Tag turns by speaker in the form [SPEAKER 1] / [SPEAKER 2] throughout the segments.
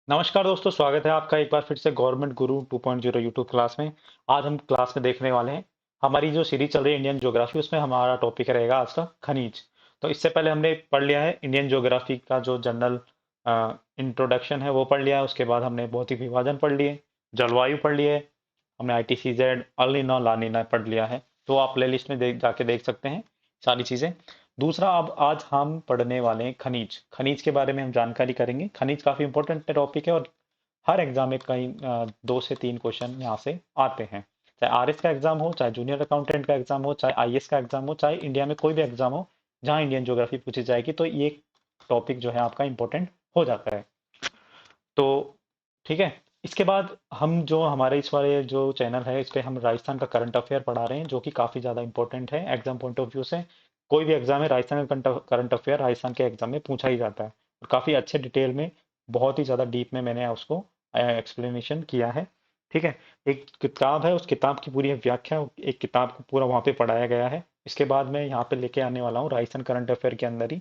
[SPEAKER 1] नमस्कार दोस्तों, स्वागत है आपका एक बार फिर से गवर्नमेंट गुरु 2.0 यूट्यूब क्लास में। आज हम क्लास में देखने वाले हैं हमारी जो सीरीज चल रही है इंडियन ज्योग्राफी, उसमें हमारा टॉपिक रहेगा आज का खनिज। तो इससे पहले हमने पढ़ लिया है इंडियन ज्योग्राफी का जो जनरल इंट्रोडक्शन है वो पढ़ लिया है। उसके बाद हमने भौतिक विभाजन पढ़ लिए, जलवायु पढ़ लिए, हमने ITCZ अल नीनो ला नीना पढ़ लिया है। तो आप प्ले लिस्ट में जाके देख सकते हैं सारी चीजें। दूसरा, अब आज हम पढ़ने वाले हैं खनिज। खनिज के बारे में हम जानकारी करेंगे। खनिज काफी इंपॉर्टेंट टॉपिक है और हर एग्जाम में कई 2 से 3 क्वेश्चन यहाँ से आते हैं। चाहे RS का एग्जाम हो, चाहे जूनियर अकाउंटेंट का एग्जाम हो, चाहे IAS का एग्जाम हो, चाहे इंडिया में कोई भी एग्जाम हो जहाँ इंडियन ज्योग्राफी पूछी जाएगी, तो ये टॉपिक जो है आपका इंपॉर्टेंट हो जाता है। तो ठीक है। इसके बाद हम जो हमारे इस वाले जो चैनल है इस पे हम राजस्थान का करंट अफेयर पढ़ा रहे हैं, जो कि काफी ज्यादा इंपॉर्टेंट है एग्जाम पॉइंट ऑफ व्यू से। कोई भी एग्जाम है, राजस्थान का करंट अफेयर राजस्थान के एग्जाम में पूछा ही जाता है, और काफी अच्छे डिटेल में, बहुत ही ज्यादा डीप में मैंने उसको एक्सप्लेनेशन किया है। ठीक है। एक किताब है, उस किताब की पूरी व्याख्या एक किताब को पूरा वहाँ पे पढ़ाया गया है। इसके बाद मैं यहाँ पे लेके आने वाला हूँ राजस्थान करंट अफेयर के अंदर ही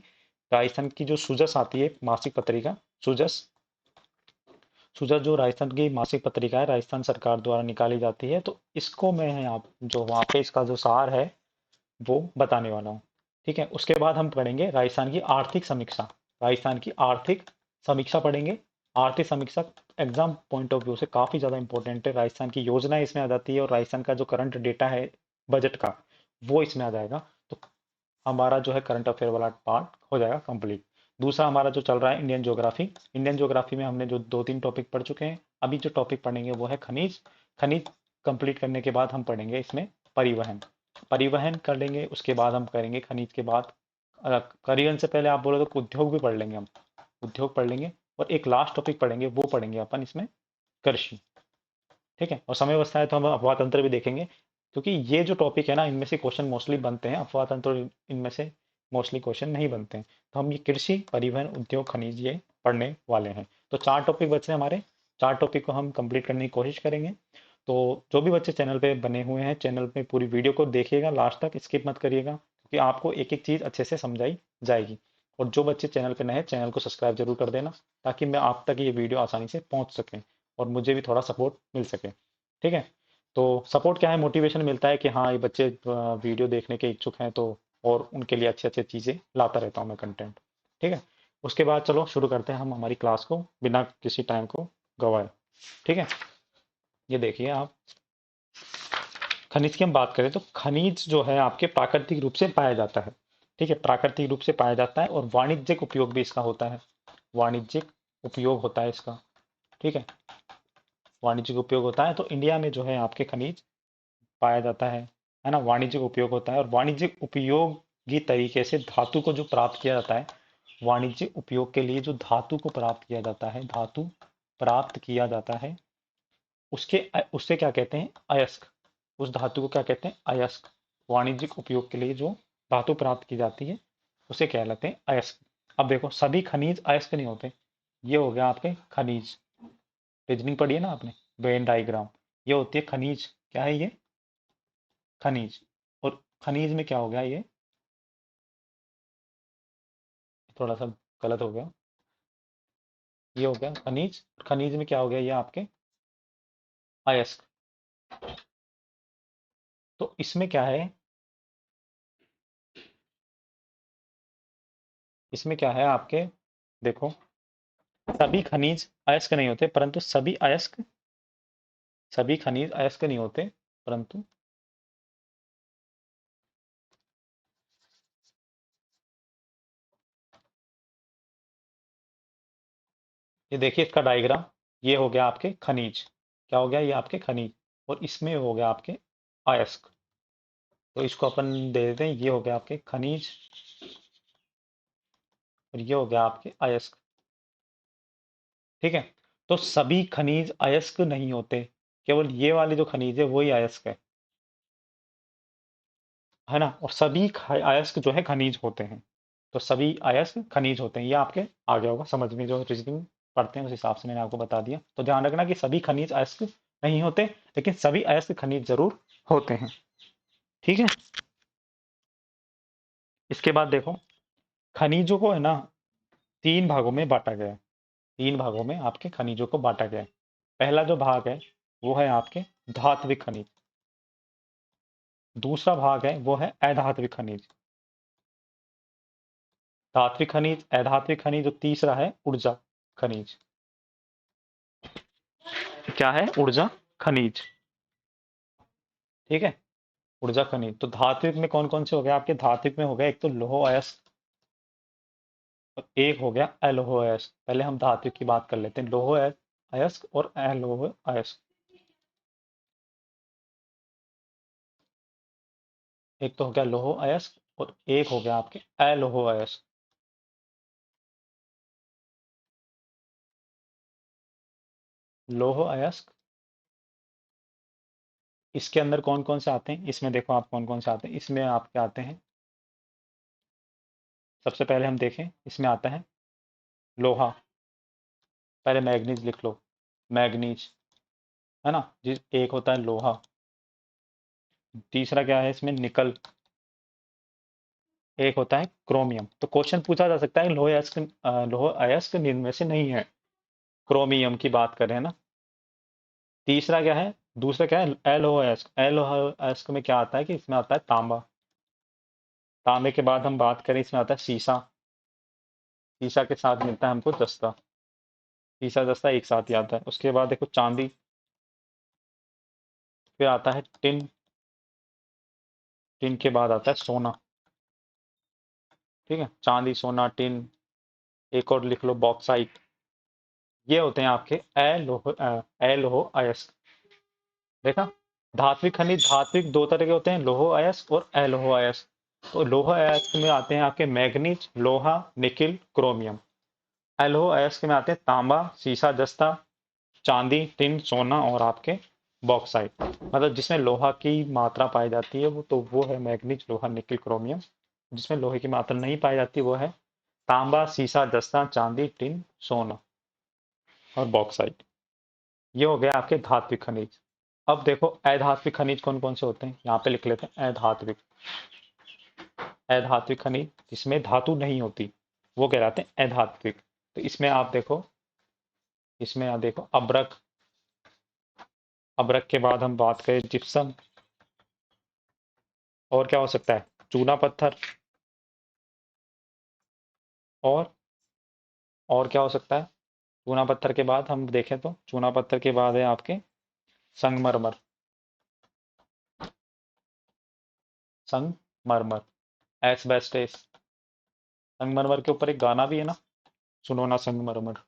[SPEAKER 1] राजस्थान की जो सुजस आती है मासिक पत्रिका, सुजस। सुजा जो राजस्थान की मासिक पत्रिका है, राजस्थान सरकार द्वारा निकाली जाती है, तो इसको मैं यहाँ जो वहाँ पे इसका जो सार है वो बताने वाला हूँ। ठीक है। उसके बाद हम पढ़ेंगे राजस्थान की आर्थिक समीक्षा। राजस्थान की आर्थिक समीक्षा पढ़ेंगे। आर्थिक समीक्षा एग्जाम पॉइंट ऑफ व्यू से काफी ज्यादा इंपॉर्टेंट है। राजस्थान की योजनाएं इसमें आ जाती है और राजस्थान का जो करंट डेटा है बजट का, वो इसमें आ जाएगा। तो हमारा जो है करंट अफेयर वाला पार्ट हो जाएगा कंप्लीट। दूसरा हमारा जो चल रहा है इंडियन ज्योग्राफी। इंडियन ज्योग्राफी में हमने जो 2-3 टॉपिक पढ़ चुके हैं, अभी जो टॉपिक पढ़ेंगे वो है खनिज। खनिज कंप्लीट करने के बाद हम पढ़ेंगे इसमें परिवहन। परिवहन कर लेंगे, उसके बाद हम करेंगे खनिज के बाद परिवहन से पहले आप बोलो तो उद्योग भी पढ़ लेंगे हम। उद्योग पढ़ लेंगे और एक लास्ट टॉपिक पढ़ेंगे, वो पढ़ेंगे अपन इसमें कृषि। ठीक है। और समय बचता है तो हम अफवाह तंत्र भी देखेंगे, क्योंकि ये जो टॉपिक है ना, इनमें से क्वेश्चन मोस्टली बनते हैं, अफवाह तंत्र इनमें से मोस्टली क्वेश्चन नहीं बनते हैं। तो हम ये कृषि, परिवहन, उद्योग, खनिज ये पढ़ने वाले हैं। तो 4 टॉपिक बचे हैं हमारे। 4 टॉपिक को हम कंप्लीट करने की कोशिश करेंगे। तो जो भी बच्चे चैनल पे बने हुए हैं, चैनल पे पूरी वीडियो को देखिएगा, लास्ट तक स्किप मत करिएगा, क्योंकि आपको एक एक चीज अच्छे से समझाई जाएगी। और जो बच्चे चैनल पे नए हैं, चैनल को सब्सक्राइब जरूर कर देना, ताकि मैं आप तक ये वीडियो आसानी से पहुंच सके और मुझे भी थोड़ा सपोर्ट मिल सके। ठीक है। तो सपोर्ट क्या है, मोटिवेशन मिलता है कि हाँ ये बच्चे वीडियो देखने के इच्छुक हैं, तो और उनके लिए अच्छी अच्छी चीज़ें लाता रहता हूँ मैं कंटेंट। ठीक है। उसके बाद चलो शुरू करते हैं हम हमारी क्लास को बिना किसी टाइम को गवाए। ठीक है। ये देखिए आप, खनिज की हम बात करें तो खनिज जो है आपके प्राकृतिक रूप से पाया जाता है। ठीक है। प्राकृतिक रूप से पाया जाता है और वाणिज्यिक उपयोग भी इसका होता है। वाणिज्यिक उपयोग होता है इसका। ठीक है। वाणिज्यिक उपयोग होता है, तो इंडिया में जो है आपके खनिज पाया जाता है ना। वाणिज्यिक उपयोग होता है और वाणिज्यिक उपयोगी तरीके से धातु को जो प्राप्त किया जाता है, वाणिज्यिक उपयोग के लिए जो धातु को प्राप्त किया जाता है, धातु प्राप्त किया जाता है, उसके उससे क्या कहते हैं, अयस्क। उस धातु को क्या कहते हैं, अयस्क। वाणिज्यिक उपयोग के लिए जो धातु प्राप्त की जाती है उसे कहलाते हैं अयस्क। अब देखो, सभी खनिज अयस्क नहीं होते। ये हो गया आपके खनिज। रीजनिंग पढ़ी है ना आपने, वेन डायग्राम। ये होती है खनिज। क्या है ये, खनिज। और खनिज में क्या हो गया, ये थोड़ा सा गलत हो गया। ये हो गया खनिज। खनिज में क्या हो गया, ये आपके अयस्क। तो इसमें क्या है, इसमें क्या है आपके, देखो, सभी खनिज अयस्क नहीं होते, परंतु सभी अयस्क, सभी खनिज अयस्क नहीं होते, परंतु ये देखिए इसका डायग्राम। ये हो गया आपके खनिज। क्या हो गया, ये आपके खनिज। और इसमें हो गया आपके अयस्क। तो इसको अपन दे देते हैं, ये हो गया आपके खनिज और ये हो गया आपके अयस्क। ठीक है। तो सभी खनिज अयस्क नहीं होते, केवल ये वाले जो खनिज है वही अयस्क है ना। और सभी अयस्क जो है खनिज होते हैं। तो सभी अयस्क खनिज होते हैं, ये आपके आ गया होगा समझ में, जो रीजनिंग पढ़ते हैं उस हिसाब से मैंने आपको बता दिया। तो ध्यान रखना कि सभी खनिज अयस्क नहीं होते, लेकिन सभी अयस्क खनिज जरूर होते हैं। ठीक है। इसके बाद देखो, खनिजों को है ना 3 भागों में बांटा गया है। 3 भागों में आपके खनिजों को बांटा गया है। पहला जो भाग है वो है आपके धात्विक खनिज, दूसरा भाग है वो है अधात्विक खनिज, धात्विक खनिज, अधात्विक खनिज, और तीसरा है ऊर्जा खनिज। क्या है? ऊर्जा खनिज। ठीक है, ऊर्जा खनिज। तो धात्विक में कौन कौन से हो गए आपके? धात्विक में हो गया एक तो लोह अयस्क, और एक हो गया अलोह अयस्क। पहले हम धात्विक की बात कर लेते हैं, लोह अयस्क और अलोह अयस्क। एक तो हो गया लोह अयस्क और एक हो गया आपके अलोह अयस्क। लोह अयस्क, इसके अंदर कौन कौन से आते हैं? इसमें देखो आप कौन कौन से आते हैं। इसमें आपके आते हैं, सबसे पहले हम देखें, इसमें आता है लोहा। पहले मैग्नीज लिख लो, मैग्नीज, है ना। जिस एक होता है लोहा। तीसरा क्या है इसमें? निकल। एक होता है क्रोमियम। तो क्वेश्चन पूछा जा सकता है लोह अयस्क इनमें से नहीं है, क्रोमियम की बात करें ना। तीसरा क्या है? दूसरा क्या है? एलोह अयस्क। एलोह अयस्क में क्या आता है कि इसमें आता है तांबा। तांबे के बाद हम बात करें, इसमें आता है सीसा। सीसा के साथ मिलता है हमको जस्ता। सीसा जस्ता एक साथ ही आता है। उसके बाद देखो चांदी, फिर आता है टिन, टिन के बाद आता है सोना। ठीक है, चांदी, सोना, टिन। एक और लिख लो, बॉक्साइट। ये होते हैं आपके अलोह अयस्क। देखा, धात्विक खनिज, धात्विक दो तरह के होते हैं, लोह अयस्क और अलोह अयस्क। तो लोह अयस्क में आते हैं आपके मैग्नीज, लोहा, निकिल, क्रोमियम। अलोह अयस्क में आते हैं तांबा, सीसा जस्ता, चांदी, टिन, सोना और आपके बॉक्साइट। मतलब जिसमें लोहा की मात्रा पाई जाती है वो है मैग्नीज, लोहा, निकिल, क्रोमियम। जिसमें लोहे की मात्रा नहीं पाई जाती वो है तांबा, सीसा जस्ता, चांदी, टिन, सोना और बॉक्साइट। ये हो गया आपके धात्विक खनिज। अब देखो अधात्विक खनिज कौन कौन से होते हैं, यहाँ पे लिख लेते हैं। अधात्विक, अधात्विक खनिज जिसमें धातु नहीं होती वो कहलाते हैं अधात्विक। तो इसमें आप देखो, इसमें आप देखो अब्रक। अब्रक के बाद हम बात करें जिप्सम। और क्या हो सकता है? चूना पत्थर। और और क्या हो सकता है? चूना पत्थर के बाद हम देखें तो चूना पत्थर के बाद है आपके संगमरमर। संगमरमर, एस्बेस्टस। संगमरमर के ऊपर एक गाना भी है ना, सुनो ना संगमरमर।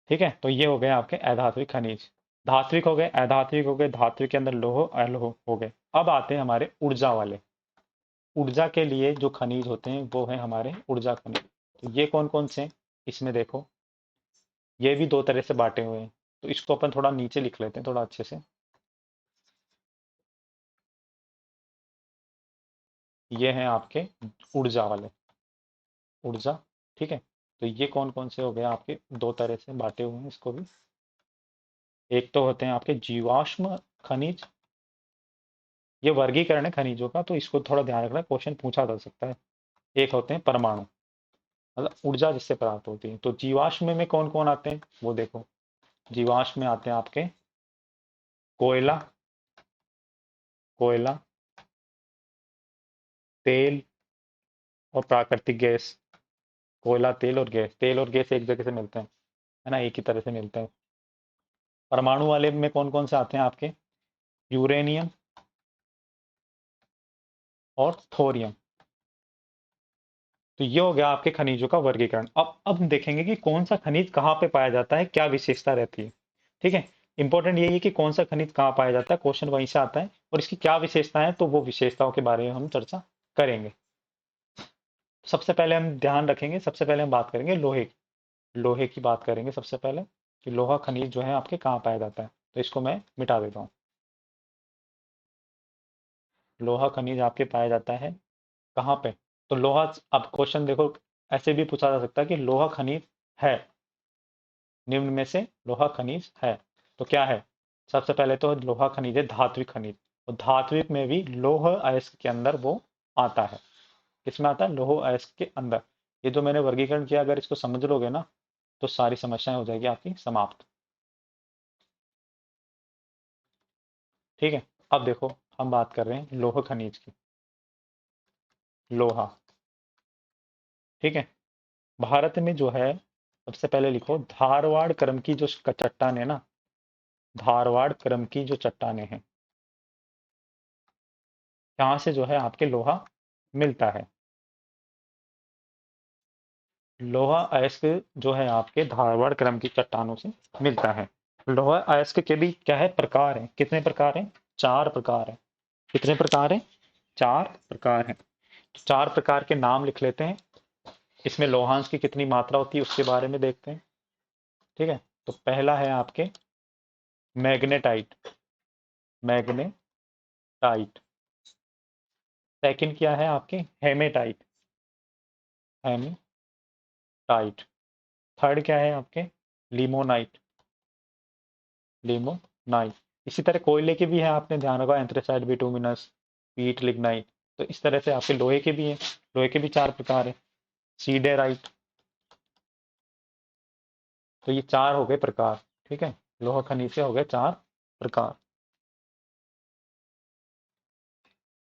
[SPEAKER 1] ठीक है, तो ये हो गए आपके अधात्विक खनिज। धात्विक हो गए, अधात्विक हो गए, धात्विक के अंदर लोह अलोह हो गए। अब आते हैं हमारे ऊर्जा वाले। ऊर्जा के लिए जो खनिज होते हैं वो है हमारे ऊर्जा खनिज। तो ये कौन कौन से हैं? इसमें देखो, ये भी दो तरह से बांटे हुए हैं। तो इसको अपन थोड़ा नीचे लिख लेते हैं, थोड़ा अच्छे से। ये हैं आपके ऊर्जा वाले, ऊर्जा। ठीक है, तो ये कौन कौन से हो गए आपके? दो तरह से बांटे हुए हैं इसको भी। एक तो होते हैं आपके जीवाश्म खनिज। ये वर्गीकरण है खनिजों का, तो इसको थोड़ा ध्यान रखना, क्वेश्चन पूछा जा सकता है। एक होते हैं परमाणु, मतलब ऊर्जा जिससे प्राप्त होती है। तो जीवाश्म में कौन कौन आते हैं वो देखो। जीवाश्म में आते हैं आपके कोयला, कोयला, तेल और प्राकृतिक गैस। कोयला, तेल और गैस, तेल और गैस एक जगह से मिलते हैं, है ना, एक ही तरह से मिलते हैं। परमाणु वाले में कौन कौन से आते हैं आपके? यूरेनियम और थोरियम। तो ये हो गया आपके खनिजों का वर्गीकरण। अब हम देखेंगे कि कौन सा खनिज कहाँ पे पाया जाता है, क्या विशेषता रहती है। ठीक है, इंपॉर्टेंट यही है कि कौन सा खनिज कहाँ पाया जाता है, क्वेश्चन वहीं से आता है, और इसकी क्या विशेषताएं हैं, तो वो विशेषताओं के बारे में हम चर्चा करेंगे। सबसे पहले हम ध्यान रखेंगे, सबसे पहले हम बात करेंगे लोहे की। लोहे की बात करेंगे सबसे पहले, कि लोहा खनिज जो है आपके कहाँ पाया जाता है। तो इसको मैं मिटा देता हूँ। लोहा खनिज आपके पाया जाता है कहाँ पे? तो लोहा, अब क्वेश्चन देखो, ऐसे भी पूछा जा सकता है कि लोहा खनिज है, निम्न में से लोहा खनिज है तो क्या है? सबसे पहले तो लोहा खनिज है धात्विक खनिज। और धात्विक में भी लौह अयस्क के अंदर वो आता है। किसमें आता है? लौह अयस्क के अंदर। ये जो मैंने वर्गीकरण किया, अगर इसको समझ लोगे ना तो सारी समस्याएं हो जाएगी आपकी समाप्त। ठीक है। अब देखो, हम बात कर रहे हैं लोह खनिज की। लोहा। ठीक है। भारत में जो है, सबसे पहले लिखो धारवाड़ क्रम की जो चट्टान है ना, धारवाड़ क्रम की जो चट्टानें हैं, यहाँ से जो है आपके लोहा मिलता है। लोहा अयस्क जो है आपके धारवाड़ क्रम की चट्टानों से मिलता है। लोहा अयस्क के भी क्या है, प्रकार हैं। कितने प्रकार हैं? चार प्रकार हैं। कितने प्रकार हैं? चार प्रकार हैं। तो चार प्रकार के नाम लिख लेते हैं। इसमें लोहांश की कितनी मात्रा होती है उसके बारे में देखते हैं। ठीक है। तो पहला है आपके मैग्नेटाइट। मैग्नेटाइट। सेकंड क्या है आपके? हेमेटाइट। हेमेटाइट। थर्ड क्या है आपके? लिमोनाइट। लिमोनाइट। इसी तरह कोयले के भी है, आपने ध्यान रखा, एंथ्रेसाइट, बिटुमिनस, पीट, लिग्नाइट। तो इस तरह से आपके लोहे के भी हैं। लोहे के भी चार प्रकार है। सीडेराइट। तो ये चार हो गए प्रकार। ठीक है। लोहा खनिज से हो गए चार प्रकार।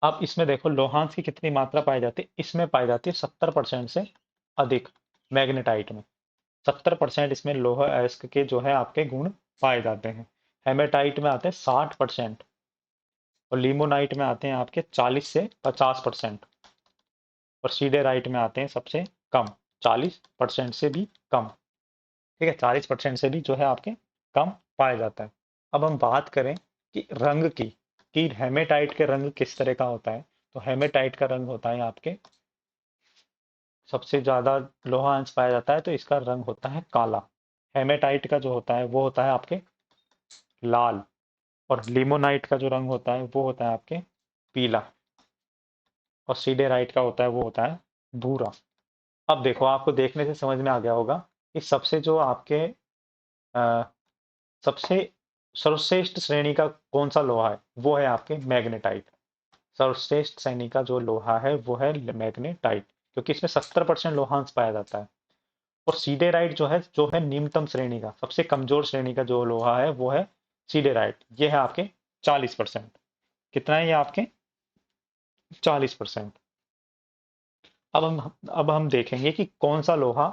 [SPEAKER 1] अब इसमें देखो लोहांश की कितनी मात्रा पाई जाती है। इसमें पाई जाती है 70% से अधिक। मैग्नेटाइट में 70% इसमें लोहा अयस्क के जो है आपके गुण पाए जाते हैं। हेमेटाइट में आते हैं 60%। और लिमोनाइट में आते हैं आपके 40 से 50%। और सीडेराइट में आते हैं सबसे कम, 40% से भी कम। ठीक है। 40% से भी जो है आपके कम पाया जाता है। अब हम बात करें कि रंग की, कि हेमेटाइट के रंग किस तरह का होता है। तो हेमेटाइट का रंग होता है आपके, सबसे ज्यादा लोहा अंश पाया जाता है तो इसका रंग होता है काला। हेमेटाइट का जो होता है वो होता है आपके लाल। और लिमोनाइट का जो रंग होता है वो होता है आपके पीला। और सीडेराइट का होता है वो होता है भूरा। अब देखो, आपको देखने से समझ में आ गया होगा कि सबसे जो आपके अ, सबसे सर्वश्रेष्ठ श्रेणी का कौन सा लोहा है, वो है आपके मैग्नेटाइट। सर्वश्रेष्ठ श्रेणी का जो लोहा है वो है मैग्नेटाइट, क्योंकि इसमें 70% लोहांश पाया जाता है। और सीडेराइट जो है निम्नतम श्रेणी का, सबसे कमजोर श्रेणी का जो लोहा है वो है सीडेराइट। ये है आपके 40%। कितना है ये आपके? 40%। अब हम देखेंगे कि कौन सा लोहा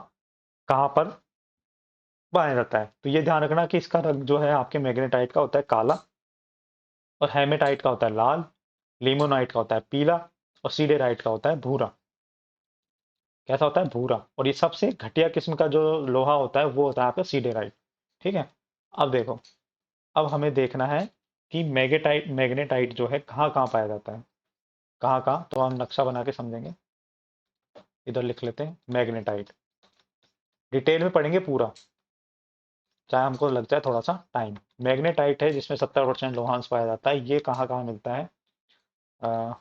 [SPEAKER 1] कहाँ पर पाया जाता है। तो ये ध्यान रखना कि इसका रंग जो है आपके मैग्नेटाइट का होता है काला, और हेमेटाइट का होता है लाल, लिमोनाइट का होता है पीला, और सीडेराइट का होता है भूरा। कैसा होता है? भूरा। और ये सबसे घटिया किस्म का जो लोहा होता है वो होता है आपका सीडेराइट। ठीक है। अब देखो, अब हमें देखना है कि मैग्नेटाइट जो है कहाँ कहाँ पाया जाता है। कहाँ कहाँ, तो हम नक्शा बना के समझेंगे। इधर लिख लेते हैं मैग्नेटाइट। डिटेल में पढ़ेंगे पूरा, चाहे हमको लग जाए थोड़ा सा टाइम। मैग्नेटाइट है जिसमें 70% लोहांश पाया जाता है। ये कहाँ कहाँ मिलता है? अ,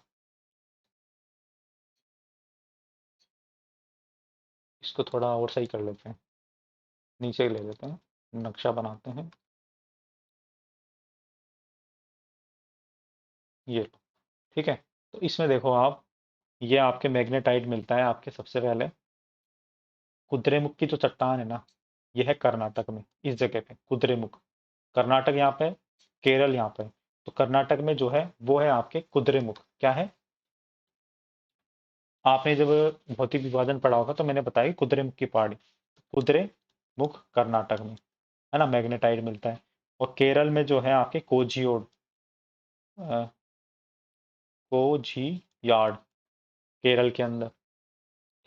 [SPEAKER 1] इसको थोड़ा और सही कर लेते हैं, नीचे ले लेते हैं, नक्शा बनाते हैं। ये लो। ठीक है। तो इसमें देखो आप, ये आपके मैग्नेटाइट मिलता है आपके सबसे पहले कुद्रेमुख की जो चट्टान है ना, ये है कर्नाटक में, इस जगह पे कुद्रेमुख। कर्नाटक यहाँ पे, केरल यहाँ पे। तो कर्नाटक में जो है वो है आपके कुद्रेमुख। क्या है? आपने जब भौतिक विभाजन पढ़ा होगा तो मैंने बताया कि कुद्रेमुख की पहाड़ी, कुद्रेमुख कर्नाटक में है ना मैग्नेटाइट मिलता है। और केरल में जो है आपके कोझियोड, कोझियाड, केरल के अंदर।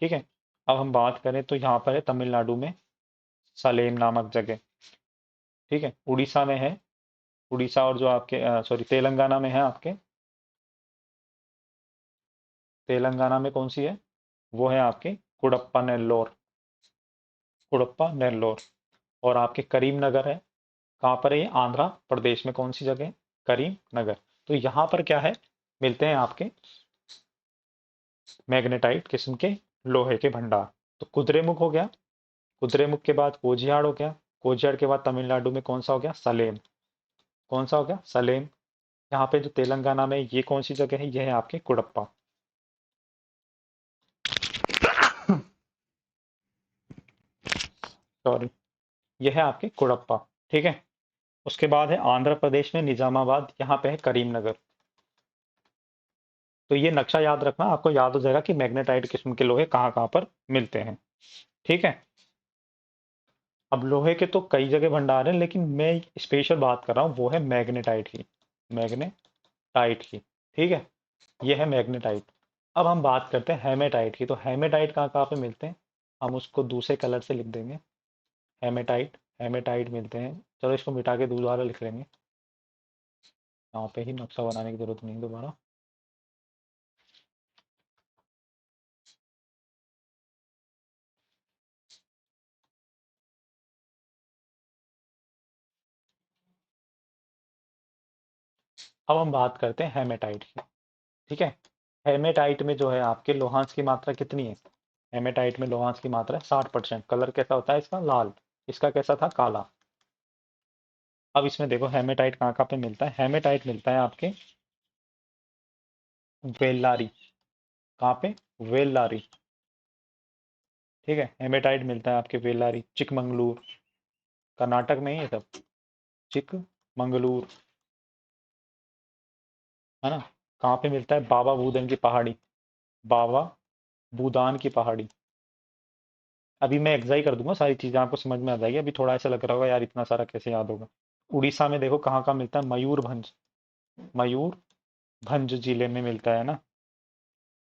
[SPEAKER 1] ठीक है। अब हम बात करें तो यहाँ पर है तमिलनाडु में सलेम नामक जगह। ठीक है। उड़ीसा में है, उड़ीसा और जो आपके सॉरी तेलंगाना में है आपके, तेलंगाना में कौन सी है? वो है आपके कुडप्पा नेल्लोर। कुडप्पा नेल्लोर। और आपके करीम नगर है। कहाँ पर है ये? आंध्र प्रदेश में। कौन सी जगह? करीम नगर। तो यहाँ पर क्या है, मिलते हैं आपके मैग्नेटाइट किस्म के लोहे के भंडार। तो कुद्रेमुख हो गया, कुद्रेमुख के बाद कोझियाड़ हो गया, कोझियाड़ के बाद तमिलनाडु में कौन सा हो गया? सलेम। कौन सा हो गया? सलेम। यहाँ पे जो तेलंगाना में ये कौन सी जगह है? ये है आपके कुडप्पा। सॉरी, यह है आपके कुड़प्पा। ठीक है। उसके बाद है आंध्र प्रदेश में निजामाबाद, यहाँ पे है करीमनगर। तो ये नक्शा याद रखना, आपको याद हो जाएगा कि मैग्नेटाइट किस्म के लोहे कहाँ कहाँ पर मिलते हैं। ठीक है। अब लोहे के तो कई जगह भंडार हैं, लेकिन मैं स्पेशल बात कर रहा हूँ वो है मैग्नेटाइट की। मैग्नेटाइट की। ठीक है। ये है मैग्नेटाइट। अब हम बात करते हैं हेमेटाइट की। तो हेमेटाइट कहाँ कहाँ पे मिलते हैं, हम उसको दूसरे कलर से लिख देंगे। हेमेटाइट, हेमेटाइट मिलते हैं। चलो इसको मिटा के दोबारा लिख लेंगे, यहाँ पे ही नक्शा बनाने की जरूरत नहीं दोबारा। अब हम बात करते हैं हेमेटाइट की। ठीक है। हेमेटाइट में जो है आपके लोहांश की मात्रा कितनी है। हेमेटाइट में लोहांश की मात्रा 60%। कलर कैसा होता है इसका, लाल। इसका कैसा था, काला। अब इसमें देखो हेमेटाइट कहाँ कहाँ पे मिलता है। हेमेटाइट मिलता है आपके वेल्लारी। कहाँ पे, वेल्लारी। ठीक है। हेमेटाइट मिलता है आपके वेल्लारी, चिकमंगलूर। कर्नाटक में ही है सब। चिकमंगलूर, है ना। कहाँ पे मिलता है, बाबा बूदन की पहाड़ी। बाबा बूदान की पहाड़ी। अभी मैं एग्जाई कर दूंगा, सारी चीजें आपको समझ में आ जाएगी। अभी थोड़ा ऐसा लग रहा होगा यार इतना सारा कैसे याद होगा। उड़ीसा में देखो कहाँ कहाँ मिलता है, मयूरभंज। मयूरभंज जिले में मिलता है ना।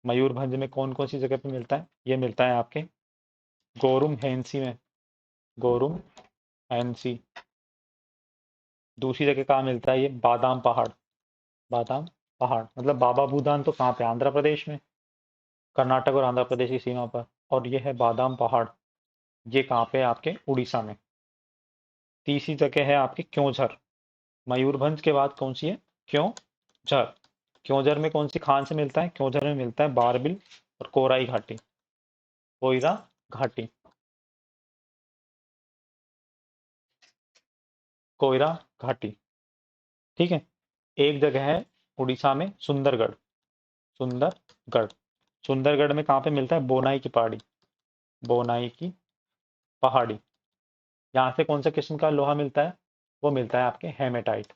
[SPEAKER 1] मयूरभंज में कौन कौन सी जगह पे मिलता है, ये मिलता है आपके गोरुम हेंसी में। गोरुम हेंसी। दूसरी जगह कहाँ मिलता है, ये बादाम पहाड़। बादाम पहाड़ मतलब बाबा बूदान तो कहाँ पे, आंध्र प्रदेश में। कर्नाटक और आंध्र प्रदेश की सीमा पर। और ये है बादाम पहाड़, ये कहाँ पे है, आपके उड़ीसा में। तीसरी जगह है आपकी क्योंझर। मयूरभंज के बाद कौन सी है, क्योंझर। क्योंझर में कौन सी खान से मिलता है, क्योंझर में मिलता है बारबिल और कोराई घाटी। कोयरा घाटी। कोयरा घाटी। ठीक है। एक जगह है उड़ीसा में सुंदरगढ़। सुंदरगढ़। सुंदरगढ़ में कहाँ पे मिलता है, बोनाई की पहाड़ी। बोनाई की पहाड़ी। यहाँ से कौन सा किस्म का लोहा मिलता है, वो मिलता है आपके हेमेटाइट।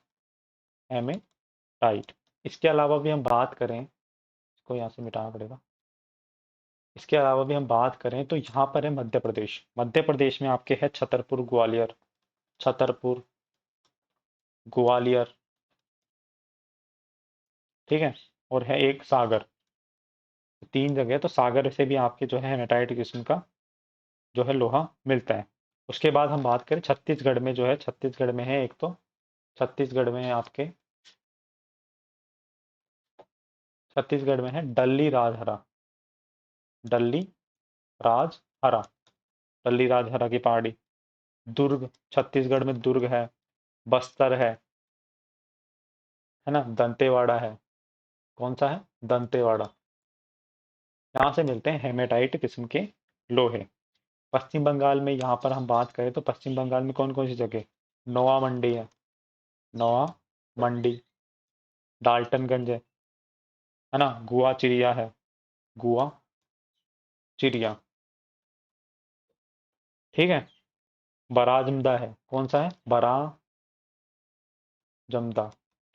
[SPEAKER 1] हेमेटाइट। इसके अलावा भी हम बात करें, इसको यहाँ से मिटाना पड़ेगा। इसके अलावा भी हम बात करें तो यहाँ पर है मध्य प्रदेश। मध्य प्रदेश में आपके है छतरपुर ग्वालियर। छतरपुर ग्वालियर। ठीक है। और है एक सागर। तीन जगह, तो सागर से भी आपके जो है हेमेटाइट किस्म का जो है लोहा मिलता है। उसके बाद हम बात करें छत्तीसगढ़ में, जो है छत्तीसगढ़ में है एक तो, छत्तीसगढ़ में है आपके, छत्तीसगढ़ में है डल्ली राजहरा। डल्ली राजहरा। डल्ली राजहरा की पहाड़ी। दुर्ग, छत्तीसगढ़ में दुर्ग है। बस्तर है ना। दंतेवाड़ा है। कौन सा है, दंतेवाड़ा। यहाँ से मिलते हैं हेमेटाइट किस्म के लोहे। पश्चिम बंगाल में यहाँ पर हम बात करें तो पश्चिम बंगाल में कौन कौन सी जगह, नोआ मंडी है। नोआ मंडी। डाल्टनगंज है ना। गुआ चिड़िया है। गुआ चिड़िया। ठीक है। बराजमदा है, कौन सा है, बराजमदा।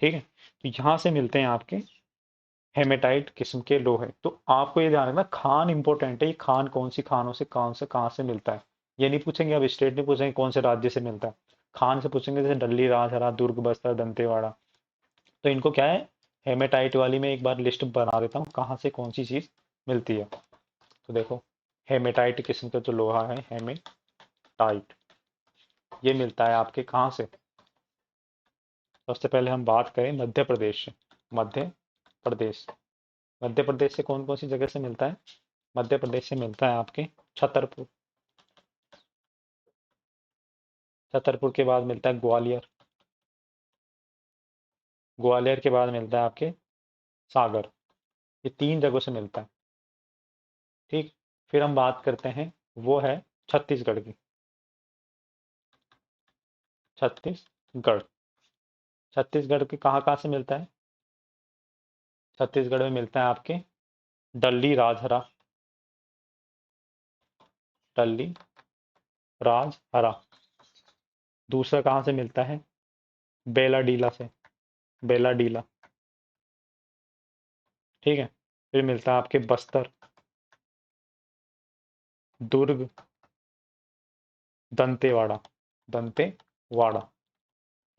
[SPEAKER 1] ठीक है। तो यहाँ से मिलते हैं आपके हेमेटाइट किस्म के लोहे। तो आपको ये ध्यान रखना, खान इंपॉर्टेंट है। ये खान कौन सी खानों से, कौन से कहाँ से मिलता है। ये नहीं पूछेंगे, अब स्टेट नहीं पूछेंगे कौन से राज्य से मिलता है। खान से पूछेंगे, जैसे डल्ली राजहरा, दुर्ग, बस्तर, दंतेवाड़ा। तो इनको क्या है, हेमेटाइट वाली में एक बार लिस्ट बना देता हूँ कहाँ से कौन सी चीज मिलती है। तो देखो, हेमेटाइट किस्म का जो लोहा है, हेमेटाइट, ये मिलता है आपके कहाँ से। सबसे पहले हम बात करें मध्य प्रदेश से। मध्य प्रदेश। मध्य प्रदेश से कौन कौन सी जगह से मिलता है, मध्य प्रदेश से मिलता है आपके छतरपुर। छतरपुर के बाद मिलता है ग्वालियर। ग्वालियर के बाद मिलता है आपके सागर। ये तीन जगहों से मिलता है। ठीक। फिर हम बात करते हैं, वो है छत्तीसगढ़ की। छत्तीसगढ़। छत्तीसगढ़ के कहाँ कहाँ से मिलता है, छत्तीसगढ़ में मिलता है आपके डल्ली राजहरा। डल्ली राजहरा। दूसरा कहाँ से मिलता है? बेलाडीला से, बेलाडीला। ठीक है। फिर मिलता है आपके बस्तर, दुर्ग, दंतेवाड़ा, दंतेवाड़ा।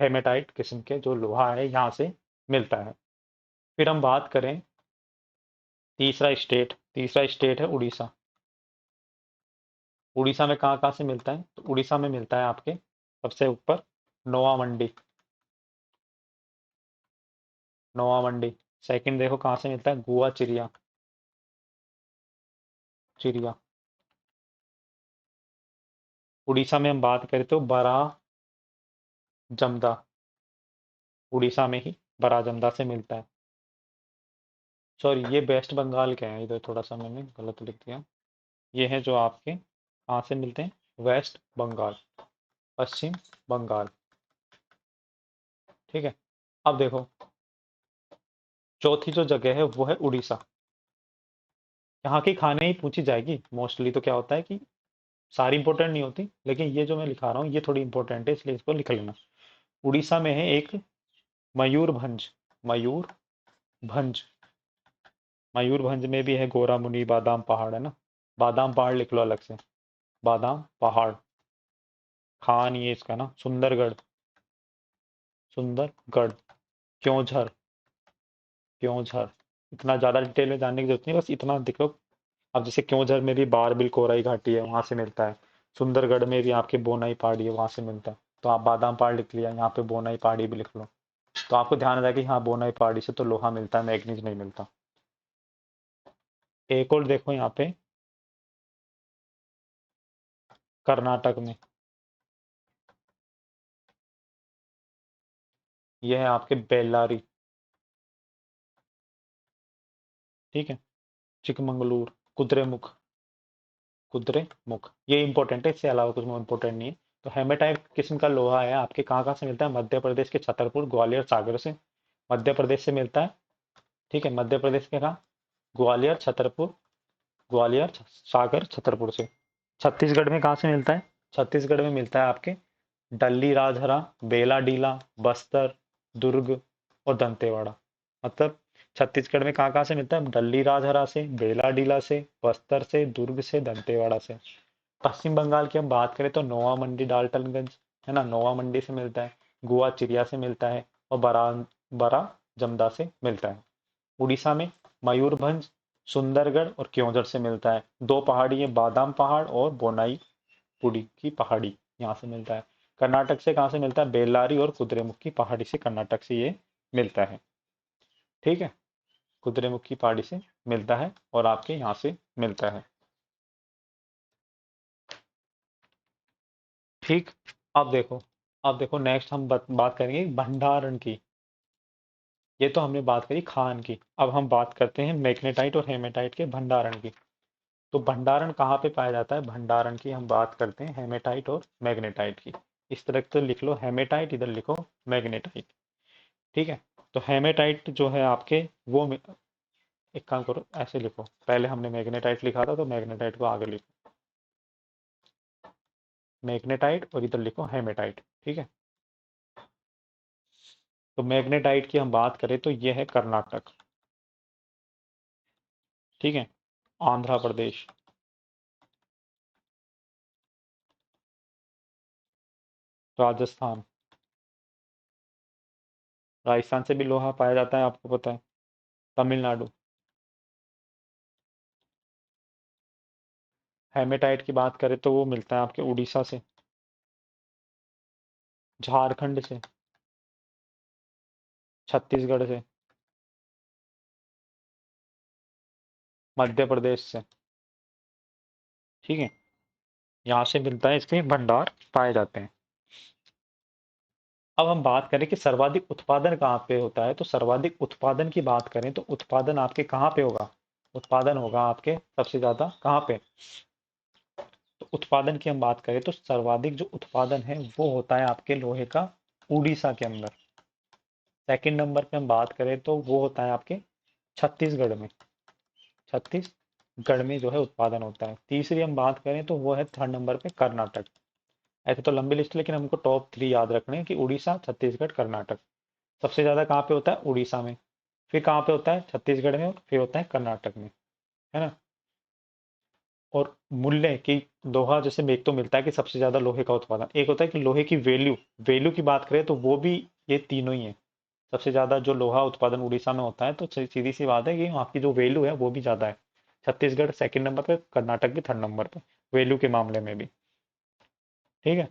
[SPEAKER 1] हेमेटाइट किस्म के जो लोहा है यहाँ से मिलता है। फिर हम बात करें तीसरा स्टेट है उड़ीसा। उड़ीसा में कहाँ कहाँ से मिलता है? तो उड़ीसा में मिलता है आपके सबसे ऊपर नोआ मंडी, नोआ मंडी। सेकंड देखो कहाँ से मिलता है? गुआ चिरिया, चिरिया। उड़ीसा में हम बात करें तो बरा जमदा, उड़ीसा में ही बरा जमदा से मिलता है। सॉरी, ये वेस्ट बंगाल के हैं, इधर थोड़ा सा मैंने गलत लिख दिया। ये है जो आपके कहाँ से मिलते हैं? वेस्ट बंगाल, पश्चिम बंगाल। ठीक है। अब देखो चौथी जो जगह है वो है उड़ीसा। यहाँ की खाने ही पूछी जाएगी मोस्टली, तो क्या होता है कि सारी इंपॉर्टेंट नहीं होती, लेकिन ये जो मैं लिखा रहा हूँ ये थोड़ी इंपॉर्टेंट है, इसलिए इसको लिख लेना। उड़ीसा में है एक मयूरभंज, मयूरभंज। मयूरभंज में भी है गोरा मुनि बादाम पहाड़, है ना? बादाम पहाड़ लिख लो अलग से, बादाम पहाड़। खान ये इसका ना सुंदरगढ़, सुंदरगढ़। क्योंझर, क्योंझर। इतना ज्यादा डिटेल में जानने की जरूरत नहीं, बस इतना देख लो। अब जैसे क्योंझर में भी बारबिल कोराई घाटी है, वहां से मिलता है। सुंदरगढ़ में भी आपके बोनाई पहाड़ी है, वहां से मिलता है। तो आप बादाम पहाड़ लिख लिया, यहाँ पे बोनाई पहाड़ी भी लिख लो। तो आपको ध्यान रहे कि हाँ बोनाई पहाड़ी से तो लोहा मिलता है, मैग्नीज नहीं मिलता। एक और देखो यहाँ पे कर्नाटक में, ये है आपके बेल्लारी। ठीक है। चिकमंगलूर, कुद्रेमुख, कुद्रेमुख ये इंपॉर्टेंट है, इससे अलावा कुछ इंपॉर्टेंट नहीं है। तो हेमेटाइट किस्म का लोहा है आपके कहाँ कहाँ से मिलता है? मध्य प्रदेश के छतरपुर, ग्वालियर, सागर से। मध्य प्रदेश से मिलता है। ठीक है, मध्य प्रदेश के कहाँ? ग्वालियर, छतरपुर, ग्वालियर, सागर, छतरपुर से। छत्तीसगढ़ में कहाँ से मिलता है? छत्तीसगढ़ में मिलता है आपके डल्ली राजहरा, बेला डीला, बस्तर, दुर्ग और दंतेवाड़ा। मतलब छत्तीसगढ़ में कहाँ कहाँ से मिलता है? डल्ली राजहरा से, बेला डीला से, बस्तर से, दुर्ग से, दंतेवाड़ा से। पश्चिम बंगाल की हम बात करें तो नोआ मंडी डाल्टनगंज, है ना, नोआ मंडी से मिलता है। गोवा चिड़िया से मिलता है। और बरा जमदा से मिलता है। उड़ीसा में मयूरभंज, सुंदरगढ़ और क्योंझर से मिलता है। दो पहाड़ी है, बादाम पहाड़ और बोनाई पुड़ी की पहाड़ी, यहाँ से मिलता है। कर्नाटक से कहाँ से मिलता है? बेल्लारी और कुद्रेमुख की पहाड़ी से, कर्नाटक से ये मिलता है। ठीक है, कुद्रेमुख की पहाड़ी से मिलता है और आपके यहाँ से मिलता है। ठीक। अब देखो, अब देखो नेक्स्ट हम बात करेंगे भंडारण की। ये तो हमने बात करी खान की, अब हम बात करते हैं मैग्नेटाइट और हेमेटाइट के भंडारण की। तो भंडारण कहाँ पे पाया जाता है? भंडारण की हम बात करते हैं हेमेटाइट और मैग्नेटाइट की। इस तरह तो लिख लो हेमेटाइट, इधर लिखो मैग्नेटाइट। ठीक है। तो हेमेटाइट जो है आपके वो एक काम करो ऐसे लिखो, पहले हमने मैग्नेटाइट लिखा था तो मैग्नेटाइट को आगे लिखो, मैग्नेटाइट, और इधर लिखो हेमेटाइट। ठीक है। तो मैग्नेटाइट की हम बात करें तो ये है कर्नाटक। ठीक है। आंध्र प्रदेश, राजस्थान, राजस्थान से भी लोहा पाया जाता है, आपको पता है। तमिलनाडु। हेमेटाइट की बात करें तो वो मिलता है आपके उड़ीसा से, झारखंड से, छत्तीसगढ़ से, मध्य प्रदेश से। ठीक है। यहाँ से मिलता है, इसके भंडार पाए जाते हैं। अब हम बात करें कि सर्वाधिक उत्पादन कहाँ पे होता है, तो सर्वाधिक उत्पादन की बात करें तो उत्पादन आपके कहाँ पे होगा? उत्पादन होगा आपके सबसे ज्यादा कहाँ पे? तो उत्पादन की हम बात करें तो सर्वाधिक जो उत्पादन है वो होता है आपके लोहे का उड़ीसा के अंदर। सेकंड नंबर पे हम बात करें तो वो होता है आपके छत्तीसगढ़ में, छत्तीसगढ़ में जो है उत्पादन होता है। तीसरी हम बात करें तो वो है थर्ड नंबर पे कर्नाटक। ऐसे तो लंबी लिस्ट है, लेकिन हमको टॉप 3 याद रखने हैं कि उड़ीसा, छत्तीसगढ़, कर्नाटक। सबसे ज्यादा कहाँ पे होता है? उड़ीसा में। फिर कहाँ पे होता है? छत्तीसगढ़ में, और फिर होता है कर्नाटक में, है ना। और मूल्य की, लोहा जैसे में एक तो मिलता है कि सबसे ज्यादा लोहे का उत्पादन, एक होता है कि लोहे की वैल्यू, वैल्यू की बात करें तो वो भी, ये तीनों ही है। सबसे ज्यादा जो लोहा उत्पादन उड़ीसा में होता है, तो सीधी सी बात है कि वहाँ की जो वैल्यू है वो भी ज्यादा है। छत्तीसगढ़ सेकंड नंबर पे, कर्नाटक भी थर्ड नंबर पे, वैल्यू के मामले में भी। ठीक है।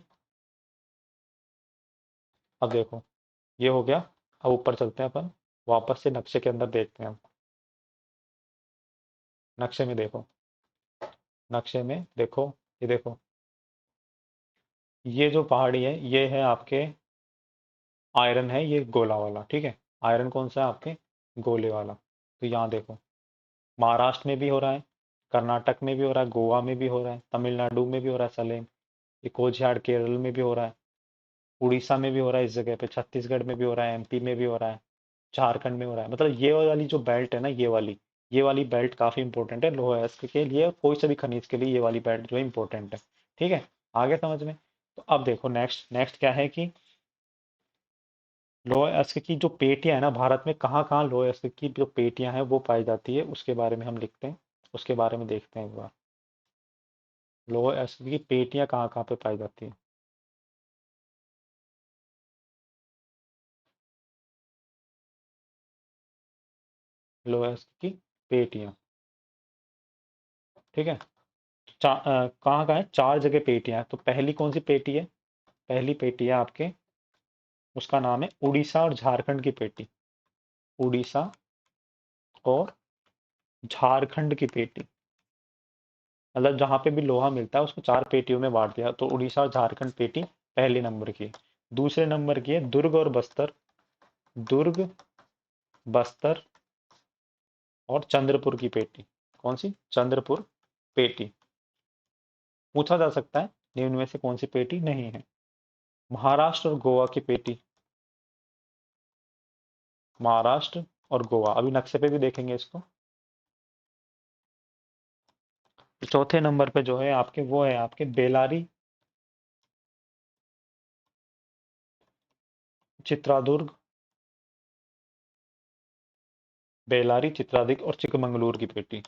[SPEAKER 1] अब देखो, ये हो गया। अब ऊपर चलते हैं अपन, वापस से नक्शे के अंदर देखते हैं हम। नक्शे में देखो, नक्शे में देखो, ये देखो, ये जो पहाड़ी है ये है आपके आयरन है, ये गोला वाला, ठीक है। आयरन कौन सा है? आपके गोले वाला। तो यहाँ देखो, महाराष्ट्र में भी हो रहा है, कर्नाटक में भी हो रहा है, गोवा में भी हो रहा है, तमिलनाडु में भी हो रहा है सलेम, ये कोझियाड़ केरल में भी हो रहा है, उड़ीसा में भी हो रहा है इस जगह पे, छत्तीसगढ़ में भी हो रहा है, एमपी में भी हो रहा है, झारखंड में हो रहा है। मतलब ये वाली जो बेल्ट है ना, ये वाली बेल्ट काफी इंपॉर्टेंट है लोहा अयस्क के लिए, और कोई सा भी खनिज के लिए ये वाली बेल्ट जो है इंपॉर्टेंट है। ठीक है, आगे समझ में। तो अब देखो, नेक्स्ट नेक्स्ट क्या है कि लोह अयस्क की जो पेटियां है ना, भारत में कहाँ कहाँ लोह अयस्क की जो पेटियां हैं वो पाई जाती है, उसके बारे में हम लिखते हैं, उसके बारे में देखते हैं एक बार। लोह अयस्क की पेटियां कहाँ कहाँ पे पाई जाती है? लोह अयस्क की पेटियां, ठीक है। कहाँ कहाँ है? 4 जगह पेटियां हैं। तो पहली कौन सी पेटी है? पहली पेटी है आपके, उसका नाम है उड़ीसा और झारखंड की पेटी। उड़ीसा और झारखंड की पेटी, मतलब जहां पे भी लोहा मिलता है उसको 4 पेटियों में बांट दिया, तो उड़ीसा और झारखंड पेटी पहले नंबर की है। दूसरे नंबर की है दुर्ग और बस्तर, दुर्ग, बस्तर और चंद्रपुर की पेटी। कौन सी? चंद्रपुर पेटी। पूछा जा सकता है निम्न में से कौन सी पेटी नहीं है? महाराष्ट्र और गोवा की पेटी। महाराष्ट्र और गोवा, अभी नक्शे पे भी देखेंगे इसको। चौथे नंबर पे जो है आपके, वो है आपके बेलारी, चित्रादुर्ग, बेलारी, चित्रादिक और चिकमंगलूर की पेटी।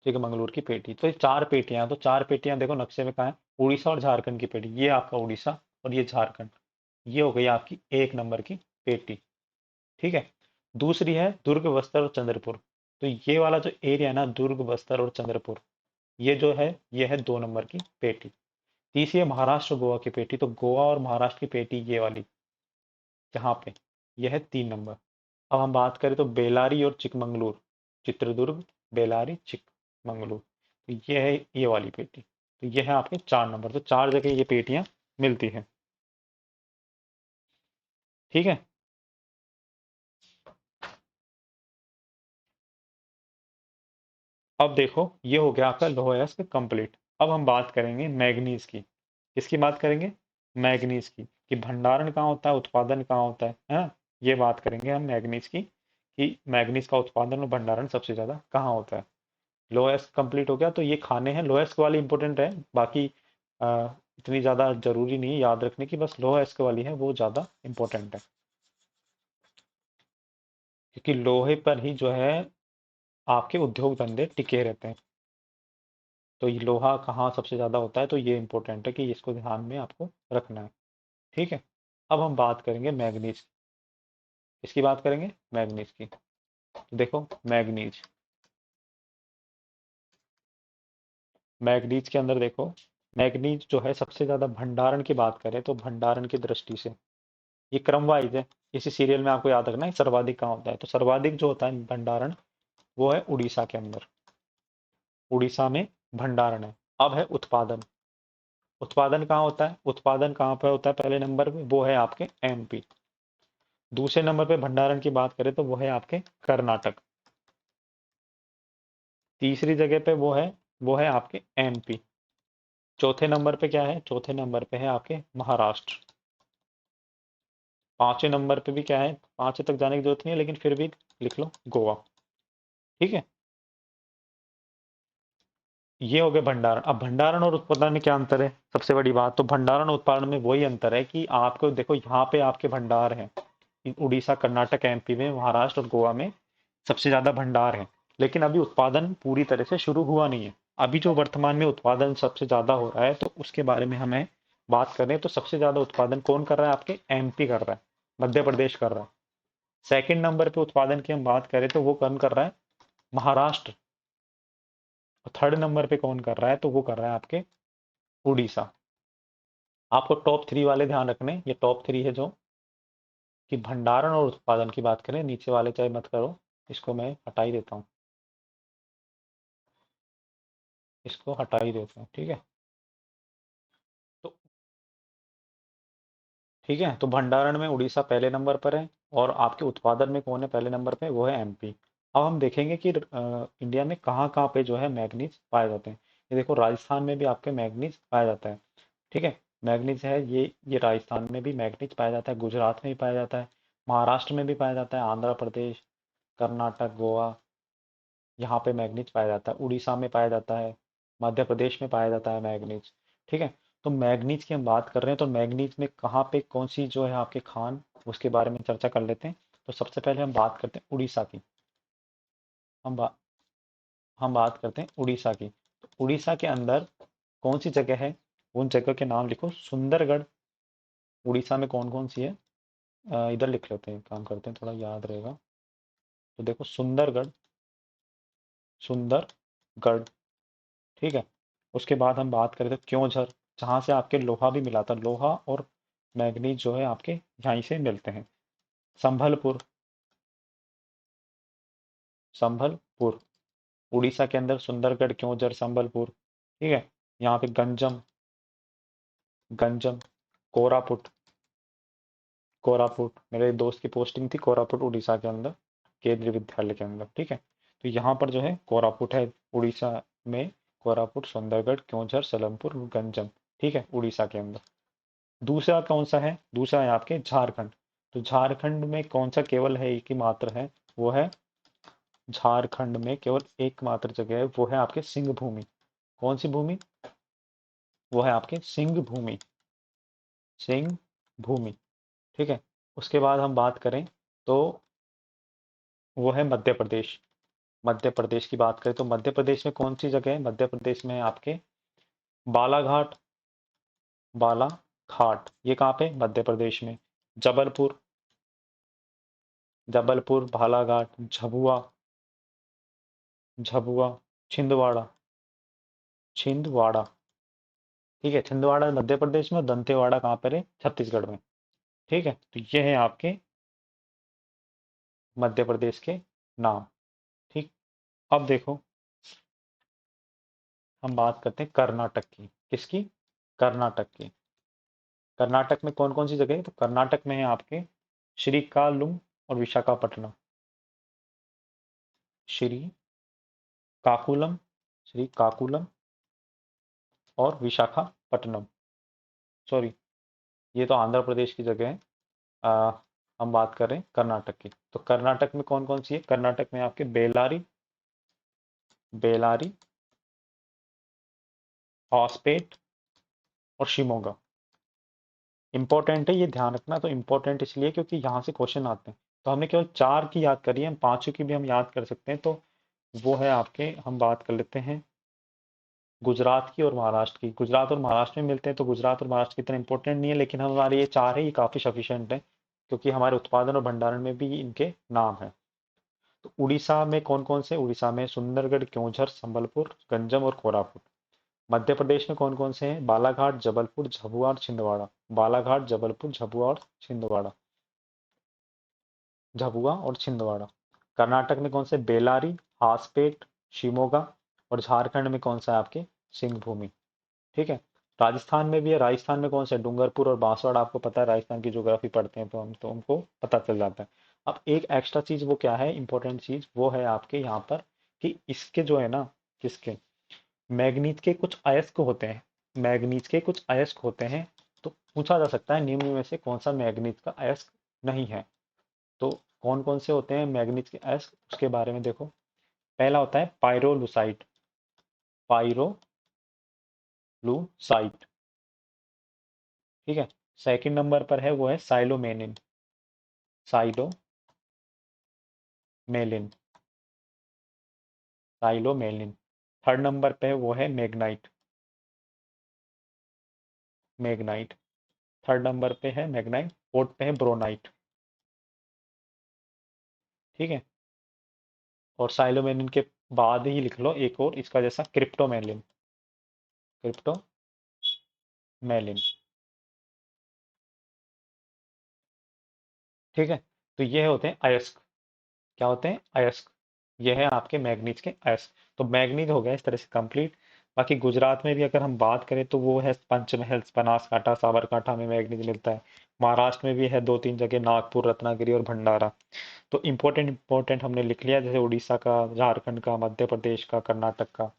[SPEAKER 1] चिकमंगलूर की पेटी, तो ये 4 पेटियां हैं। तो 4 पेटियां देखो नक्शे में कहाँ है? उड़ीसा और झारखंड की पेटी, ये आपका उड़ीसा और ये झारखंड। ये हो गई आपकी 1 नंबर की पेटी। ठीक है। दूसरी है दुर्ग, बस्तर और चंद्रपुर। तो ये वाला जो एरिया है ना, दुर्ग, बस्तर और चंद्रपुर, ये जो है, ये है 2 नंबर की पेटी। तीसरी है महाराष्ट्र, गोवा की पेटी। तो गोवा और महाराष्ट्र की पेटी ये वाली, यहाँ पे, यह है 3 नंबर। अब हम बात करें तो बेलारी और चिकमंगलूर, चित्रदुर्ग, बेलारी, चिकमंगलूर, तो ये है ये वाली पेटी। तो ये है आपके 4 नंबर। तो 4 जगह ये पेटियां मिलती हैं। ठीक है। अब देखो, ये हो गया आपका लोहा अयस्क कंप्लीट। अब हम बात करेंगे मैग्नीज की। किसकी बात करेंगे? मैग्नीज की, कि भंडारण कहाँ होता है, उत्पादन कहाँ होता है ना। ये बात करेंगे हम मैग्नीज की, कि मैग्नीज का उत्पादन और भंडारण सबसे ज्यादा कहाँ होता है। लोएस्ट कंप्लीट हो गया। तो ये खाने हैं, लोएस्ट वाली इंपॉर्टेंट है, बाकी इतनी ज़्यादा जरूरी नहीं है याद रखने की, बस लोएस्ट वाली है वो ज़्यादा इंपॉर्टेंट है, क्योंकि लोहे पर ही जो है आपके उद्योग धंधे टिके रहते हैं। तो ये लोहा कहाँ सबसे ज़्यादा होता है, तो ये इंपॉर्टेंट है कि इसको ध्यान में आपको रखना है। ठीक है। अब हम बात करेंगे मैग्नीज, इसकी बात करेंगे मैग्नीज की। तो देखो, मैग्नीज, मैग्नीज के अंदर देखो, मैग्नीज जो है सबसे ज़्यादा भंडारण की बात करें तो भंडारण की दृष्टि से ये क्रम वाइज है। इसी सीरियल में आपको याद रखना है सर्वाधिक कहाँ होता है। तो सर्वाधिक जो होता है भंडारण, वो है उड़ीसा के अंदर, उड़ीसा में भंडारण है। अब है उत्पादन, उत्पादन कहाँ होता है? उत्पादन कहाँ पर होता है पहले नंबर पे? वो है आपके एमपी। दूसरे नंबर पे भंडारण की बात करें तो वो है आपके कर्नाटक। तीसरी जगह पे वो है आपके एमपी। चौथे नंबर पे क्या है? चौथे नंबर पे है आपके महाराष्ट्र। पांचवें नंबर पे भी क्या है? पांचवें तक जाने की जरूरत नहीं है, लेकिन फिर भी लिख लो, गोवा। ठीक है। ये हो गए भंडारण। अब भंडारण और उत्पादन में क्या अंतर है? सबसे बड़ी बात तो भंडारण और उत्पादन में वही अंतर है कि आपको देखो यहाँ पे आपके भंडार हैं, उड़ीसा, कर्नाटक, एमपी में, महाराष्ट्र और गोवा में सबसे ज्यादा भंडार है। लेकिन अभी उत्पादन पूरी तरह से शुरू हुआ नहीं है। अभी जो वर्तमान में उत्पादन सबसे ज्यादा हो रहा है, तो उसके बारे में हमें बात करें तो सबसे ज्यादा उत्पादन कौन कर रहा है? आपके एमपी कर रहा है, मध्य प्रदेश कर रहा है। सेकंड नंबर पे उत्पादन की हम बात करें तो वो कौन कर रहा है? महाराष्ट्र। और थर्ड नंबर पे कौन कर रहा है? तो वो कर रहा है आपके उड़ीसा। आपको टॉप थ्री वाले ध्यान रखने, ये टॉप थ्री है जो कि भंडारण और उत्पादन की बात करें। नीचे वाले चाहे मत करो, इसको मैं हटा ही देता हूँ, इसको हटा ही देता हूँ, ठीक है। तो ठीक है, तो भंडारण में उड़ीसा पहले नंबर पर है, और आपके उत्पादन में कौन है पहले नंबर पे? वो है एमपी। अब हम देखेंगे कि इंडिया में कहाँ कहाँ पे जो है मैग्नीज पाए जाते हैं। ये देखो, राजस्थान में भी आपके मैग्नीज पाया जाता है, ठीक है। मैग्नीज है ये राजस्थान में भी मैग्नीज पाया जाता है, गुजरात में भी पाया जाता है, महाराष्ट्र में भी पाया जाता है, आंध्र प्रदेश, कर्नाटक, गोवा, यहाँ पे मैग्नीज पाया जाता है, उड़ीसा में पाया जाता है, मध्य प्रदेश में पाया जाता है मैग्नीज, ठीक है। तो मैग्नीज की हम बात कर रहे हैं, तो मैग्नीज में कहाँ पे कौन सी जो है आपके खान, उसके बारे में चर्चा कर लेते हैं। तो सबसे पहले हम बात करते हैं उड़ीसा की। हम बा, हम बात करते हैं उड़ीसा की। तो उड़ीसा के अंदर कौन सी जगह है? उन जगह के नाम लिखो। सुंदरगढ़ उड़ीसा में कौन कौन सी है? इधर लिख लेते हैं, काम करते हैं, थोड़ा याद रहेगा। तो देखो, सुंदरगढ़, सुंदरगढ़, ठीक है। उसके बाद हम बात करें तो क्योंझर, जहाँ से आपके लोहा भी मिला था, लोहा और मैग्नीज जो है आपके यहीं से मिलते हैं। संभलपुर, संभलपुर उड़ीसा के अंदर, सुंदरगढ़, क्योंझर, संबलपुर, ठीक है। यहाँ पे गंजम, गंजम, कोरापुट, कोरापुट मेरे दोस्त की पोस्टिंग थी कोरापुट उड़ीसा के अंदर, केंद्रीय विद्यालय के अंदर, ठीक है। तो यहाँ पर जो है कोरापुट है उड़ीसा में, कोरापुट, सुंदरगढ़, क्योंझर, सलेमपुर, गंजम, ठीक है, उड़ीसा के अंदर। दूसरा कौन सा है? दूसरा है आपके झारखंड। तो झारखंड में कौन सा केवल है, एक ही मात्र है, वो है, झारखंड में केवल एक मात्र जगह है, वो है आपके सिंह भूमि। कौन सी भूमि? वो है आपके सिंह भूमि, सिंह भूमि, ठीक है। उसके बाद हम बात करें तो वो है मध्य प्रदेश। मध्य प्रदेश की बात करें तो मध्य प्रदेश में कौन सी जगह है? मध्य प्रदेश में है आपके बालाघाट, बालाघाट, ये कहाँ पे? मध्य प्रदेश में। जबलपुर, जबलपुर, बालाघाट, झबुआ, झबुआ, छिंदवाड़ा, छिंदवाड़ा, ठीक है। छिंदवाड़ा मध्य प्रदेश में, दंतेवाड़ा कहाँ पर है? छत्तीसगढ़ में, ठीक है। तो ये है आपके मध्य प्रदेश के नाम, ठीक। अब देखो, हम बात करते हैं कर्नाटक की। किसकी? कर्नाटक की। कर्नाटक में कौन कौन सी जगह है? तो कर्नाटक में है आपके श्रीकाकुलम और विशाखापट्टनम, श्री काकुलम, श्री काकुलम और विशाखापट्टनम, सॉरी, ये तो आंध्र प्रदेश की जगह है। आ, हम बात कर रहे हैं कर्नाटक की। तो कर्नाटक में कौन कौन सी है? कर्नाटक में आपके बेलारी, बेलारी, हॉस्पेट और शिमोगा। इंपॉर्टेंट है, ये ध्यान रखना। तो इंपॉर्टेंट इसलिए क्योंकि यहाँ से क्वेश्चन आते हैं। तो हमने केवल चार की याद करी है, हम पांचों की भी हम याद कर सकते हैं। तो वो है आपके, हम बात कर लेते हैं गुजरात की और महाराष्ट्र की। गुजरात और महाराष्ट्र में मिलते हैं, तो गुजरात और महाराष्ट्र की इतना इंपॉर्टेंट नहीं है, लेकिन हमारे ये चार है, ये काफी सफिशिएंट है, क्योंकि हमारे उत्पादन और भंडारण में भी इनके नाम है। तो उड़ीसा में कौन कौन से? उड़ीसा में सुंदरगढ़, क्योंझर, संबलपुर, गंजम और कोरापुट। मध्य प्रदेश में कौन कौन से हैं? बालाघाट, जबलपुर, झाबुआ और छिंदवाड़ा। बालाघाट, जबलपुर, झाबुआ और छिंदवाड़ा, झाबुआ और छिंदवाड़ा। कर्नाटक में कौन से? बेलारी, हासपेट, शिमोगा। और झारखंड में कौन सा है आपके? सिंह भूमि, ठीक है। राजस्थान में भी है। राजस्थान में कौन सा है? डूंगरपुर और बांसवाड़ा। आपको पता है, राजस्थान की ज्योग्राफी पढ़ते हैं तो हम, तो हमको पता चल जाता है। अब एक एक्स्ट्रा चीज वो क्या है, इंपॉर्टेंट चीज, वो है आपके यहाँ पर कि इसके जो है ना, किसके, मैग्नीज के कुछ अयस्क होते हैं, मैग्नीज के कुछ अयस्क होते हैं। तो पूछा जा सकता है निम्न में से कौन सा मैग्नीज का अयस्क नहीं है। तो कौन कौन से होते हैं मैग्नीज के अयस्क, उसके बारे में देखो। पहला होता है पायरोलुसाइट, पाइरोलूसाइट। ठीक है। सेकंड नंबर पर है वो है साइलोमेनिन। साइलोमेलिन। साइलोमेलिन। थर्ड नंबर पे वो है मैग्नाइट। मैग्नाइट। थर्ड नंबर पे है मैग्नाइट, फोर्थ पे है ब्रोनाइट। ठीक है। और साइलोमेलिन के बाद ही लिख लो एक और इसका जैसा, क्रिप्टोमेलिन। क्रिप्टोमेलिन। ठीक है। तो ये होते हैं अयस्क। क्या होते हैं? अयस्क। ये है आपके मैग्नीज के अयस्क। तो मैग्नीज हो गया इस तरह से कंप्लीट। बाकी गुजरात में भी अगर हम बात करें तो वो है पंचमहल, बनासकांठा, साबरकांठा में मैग्नीज मिलता है। महाराष्ट्र में भी है दो तीन जगह, नागपुर, रत्नागिरी और भंडारा। तो इम्पोर्टेंट इम्पोर्टेंट हमने लिख लिया, जैसे उड़ीसा का, झारखंड का, मध्य प्रदेश का, कर्नाटक का।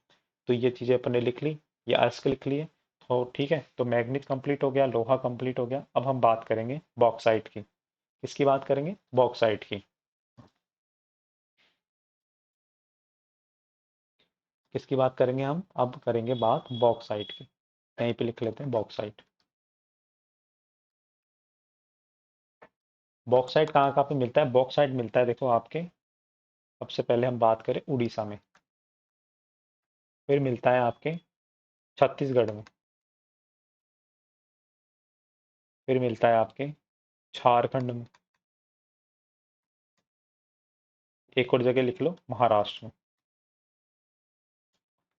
[SPEAKER 1] तो ये चीजें अपन ने लिख ली, ये अयस्क लिख लिए। तो ठीक है, तो मैग्नीज कंप्लीट हो गया, लोहा कंप्लीट हो गया। अब हम बात करेंगे बॉक्साइट की। किसकी बात करेंगे? बॉक्साइट की। किसकी बात करेंगे हम? अब करेंगे बात बॉक्साइट की। कहीं पे लिख लेते हैं बॉक्साइट। बॉक्साइट कहाँ कहाँ पे मिलता है? बॉक्साइट मिलता है देखो आपके, सबसे पहले हम बात करें उड़ीसा में। फिर मिलता है आपके छत्तीसगढ़ में। फिर मिलता है आपके झारखंड में। एक और जगह लिख लो, महाराष्ट्र में।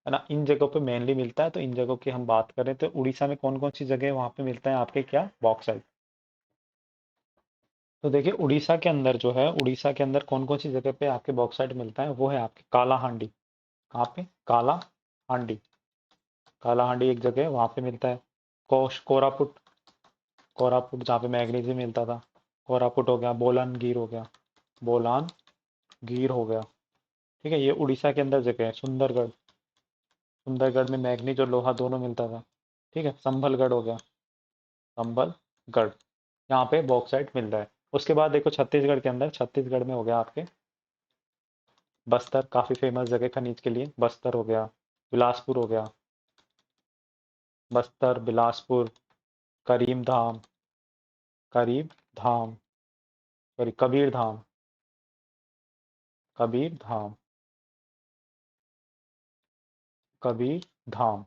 [SPEAKER 1] है ना? इन जगहों पे मेनली मिलता है। तो इन जगहों की हम बात करें तो उड़ीसा में कौन कौन सी जगह वहां पे मिलता है आपके, क्या? बॉक्साइट। तो देखिए उड़ीसा के अंदर जो है, उड़ीसा के अंदर कौन कौन सी जगह पे आपके बॉक्साइट मिलता है, वो है आपके काला हांडी। कहाँ पे? काला हांडी। काला हांडी एक जगह है, वहां पे मिलता है। कोरापुट। कोरापुट जहाँ पे मैग्नीशियम मिलता था। कोरापुट हो गया, बोलान गिर हो गया। बोलान गिर हो गया। ठीक है, ये उड़ीसा के अंदर जगह है। सुंदरगढ़। सुंदरगढ़ में मैग्नीज और लोहा दोनों मिलता था। ठीक है, संभलगढ़ हो गया। संभलगढ़, यहाँ पे बॉक्साइट मिल रहा है। उसके बाद देखो छत्तीसगढ़ के अंदर, छत्तीसगढ़ में हो गया आपके बस्तर, काफी फेमस जगह खनिज के लिए। बस्तर हो गया, बिलासपुर हो गया। बस्तर, बिलासपुर, करीम धाम, करीब धाम, सॉरी कबीर धाम। कबीर धाम। कबीर धाम।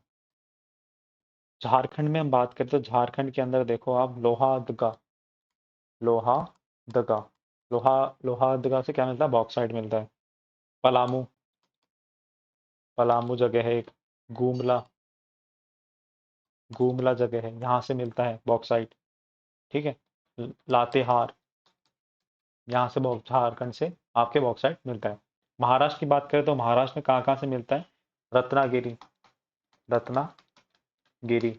[SPEAKER 1] झारखंड में हम बात करें तो झारखंड के अंदर देखो आप, लोहादगा। लोहादगा। लोहा, लोहादगा से क्या मिलता है? बॉक्साइट मिलता है। पलामू। पलामू जगह है एक। गुमला। गुमला जगह है, यहाँ से मिलता है बॉक्साइट। ठीक है। लातेहार, यहाँ से झारखंड से आपके बॉक्साइट मिलता है। महाराष्ट्र की बात करें तो महाराष्ट्र में कहाँ कहाँ से मिलता है? रत्नागिरी। रत्नागिरी।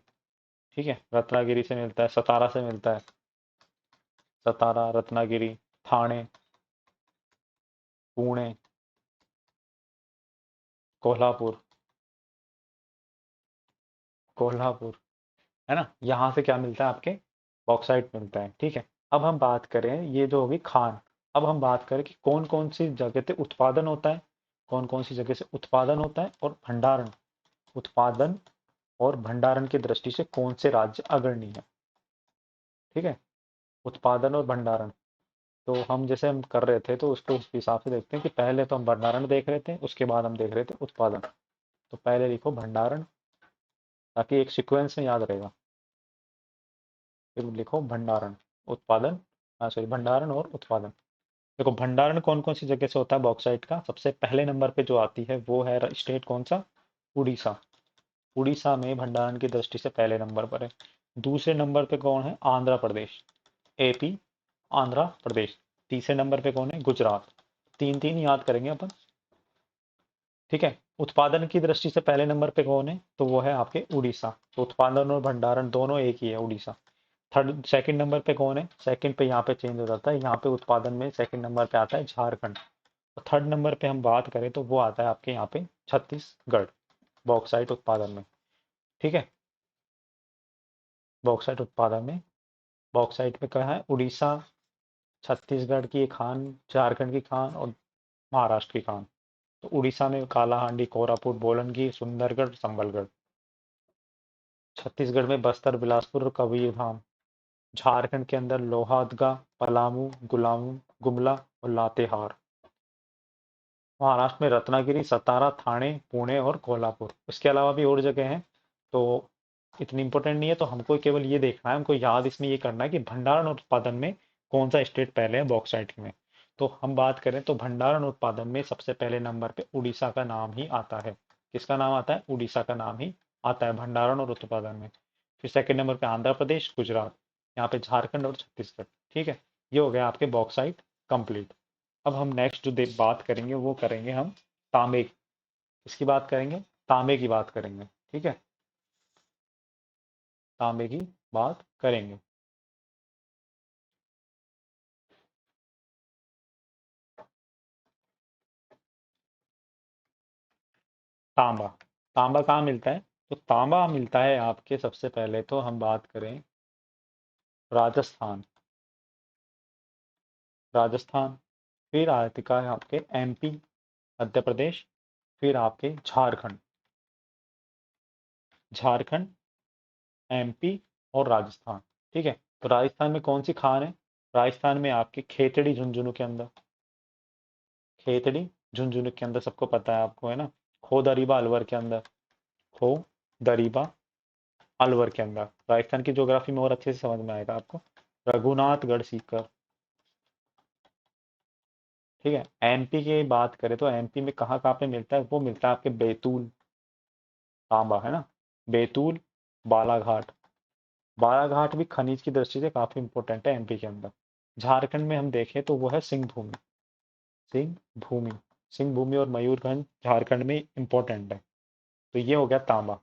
[SPEAKER 1] ठीक है, रत्नागिरी से मिलता है। सतारा से मिलता है। सतारा, रत्नागिरी, ठाणे, पुणे, कोल्हापुर। कोल्हापुर। है ना? यहाँ से क्या मिलता है आपके? बॉक्साइट मिलता है। ठीक है। अब हम बात करें, ये जो होगी खान। अब हम बात करें कि कौन कौन सी जगह पे उत्पादन होता है। कौन कौन सी जगह से उत्पादन होता है और भंडारण। उत्पादन और भंडारण की दृष्टि से कौन से राज्य अग्रणी है। ठीक है। उत्पादन और भंडारण। तो हम जैसे हम कर रहे थे तो उसको उस हिसाब से देखते हैं कि पहले तो हम भंडारण देख रहे थे, उसके बाद हम देख रहे थे उत्पादन। तो पहले लिखो भंडारण, ताकि एक सीक्वेंस में याद रहेगा। फिर लिखो भंडारण, उत्पादन। हाँ सॉरी, भंडारण और उत्पादन। देखो भंडारण कौन कौन सी जगह से होता है बॉक्साइट का, सबसे पहले नंबर पे जो आती है वो है स्टेट कौन सा? उड़ीसा। उड़ीसा में भंडारण की दृष्टि से पहले नंबर पर है। दूसरे नंबर पे कौन है? आंध्र प्रदेश। एपी, आंध्र प्रदेश। तीसरे नंबर पे कौन है? गुजरात। तीन तीन याद करेंगे अपन। ठीक है। उत्पादन की दृष्टि से पहले नंबर पे कौन है? तो वो है आपके उड़ीसा। तो उत्पादन और भंडारण दोनों एक ही है, उड़ीसा। थर्ड, सेकंड नंबर पे कौन है? सेकंड पे यहाँ पे चेंज हो जाता है, यहाँ पे उत्पादन में सेकंड नंबर पे आता है झारखंड। और थर्ड नंबर पे हम बात करें तो वो आता है आपके यहाँ पे छत्तीसगढ़, बॉक्साइट उत्पादन में। ठीक है। बॉक्साइट उत्पादन में, बॉक्साइट में कहा है उड़ीसा, छत्तीसगढ़ की एक खान, झारखंड की खान और महाराष्ट्र की खान। तो उड़ीसा में कालाहांडी, कोरापुट, बोलनगी, सुंदरगढ़, संबलगढ़। छत्तीसगढ़ में बस्तर, बिलासपुर और कबीरधाम। झारखंड के अंदर लोहारदगा, पलामू, गुलामू, गुमला और लातेहार। महाराष्ट्र में रत्नागिरी, सतारा, थाने, पुणे और कोल्हापुर। इसके अलावा भी और जगह हैं, तो इतनी इंपॉर्टेंट नहीं है। तो हमको केवल ये देखना है, हमको याद इसमें ये करना है कि भंडारण और उत्पादन में कौन सा स्टेट पहले है बॉक्साइट में। तो हम बात करें तो भंडारण और उत्पादन में सबसे पहले नंबर पे उड़ीसा का नाम ही आता है। किसका नाम आता है? उड़ीसा का नाम ही आता है भंडारण और उत्पादन में। फिर सेकंड नंबर पे आंध्र प्रदेश, गुजरात, यहाँ पे झारखंड और छत्तीसगढ़। ठीक है, ये हो गया आपके बॉक्साइट कंप्लीट। अब हम नेक्स्ट जो बात करेंगे वो करेंगे हम तांबे की। इसकी बात करेंगे, तांबे की बात करेंगे। ठीक है, तांबे की बात करेंगे। तांबा, तांबा कहाँ मिलता है? तो तांबा मिलता है आपके, सबसे पहले तो हम बात करें राजस्थान। राजस्थान, फिर आती है आपके एमपी, मध्य प्रदेश, फिर आपके झारखंड। झारखंड, एमपी और राजस्थान। ठीक है, तो राजस्थान में कौन सी खान है? राजस्थान में आपके खेतड़ी झुंझुनू के अंदर, खेतड़ी झुंझुनू के अंदर सबको पता है, आपको है ना। खो दरीबा अलवर के अंदर, खो दरीबा अलवर के अंदर। राजस्थान की ज्योग्राफी में और अच्छे से समझ में आएगा आपको। रघुनाथगढ़ सीकर। ठीक है, एमपी की बात करें तो एमपी में कहाँ कहाँ पे मिलता है? वो मिलता है आपके बैतूल, तांबा है ना, बैतूल, बालाघाट। बालाघाट भी खनिज की दृष्टि से काफी इंपॉर्टेंट है एमपी के अंदर। झारखंड में हम देखें तो वो है सिंह भूमि, सिंह भूमि। सिंह भूमि और मयूरभंज झारखंड में इंपॉर्टेंट है। तो ये हो गया तांबा।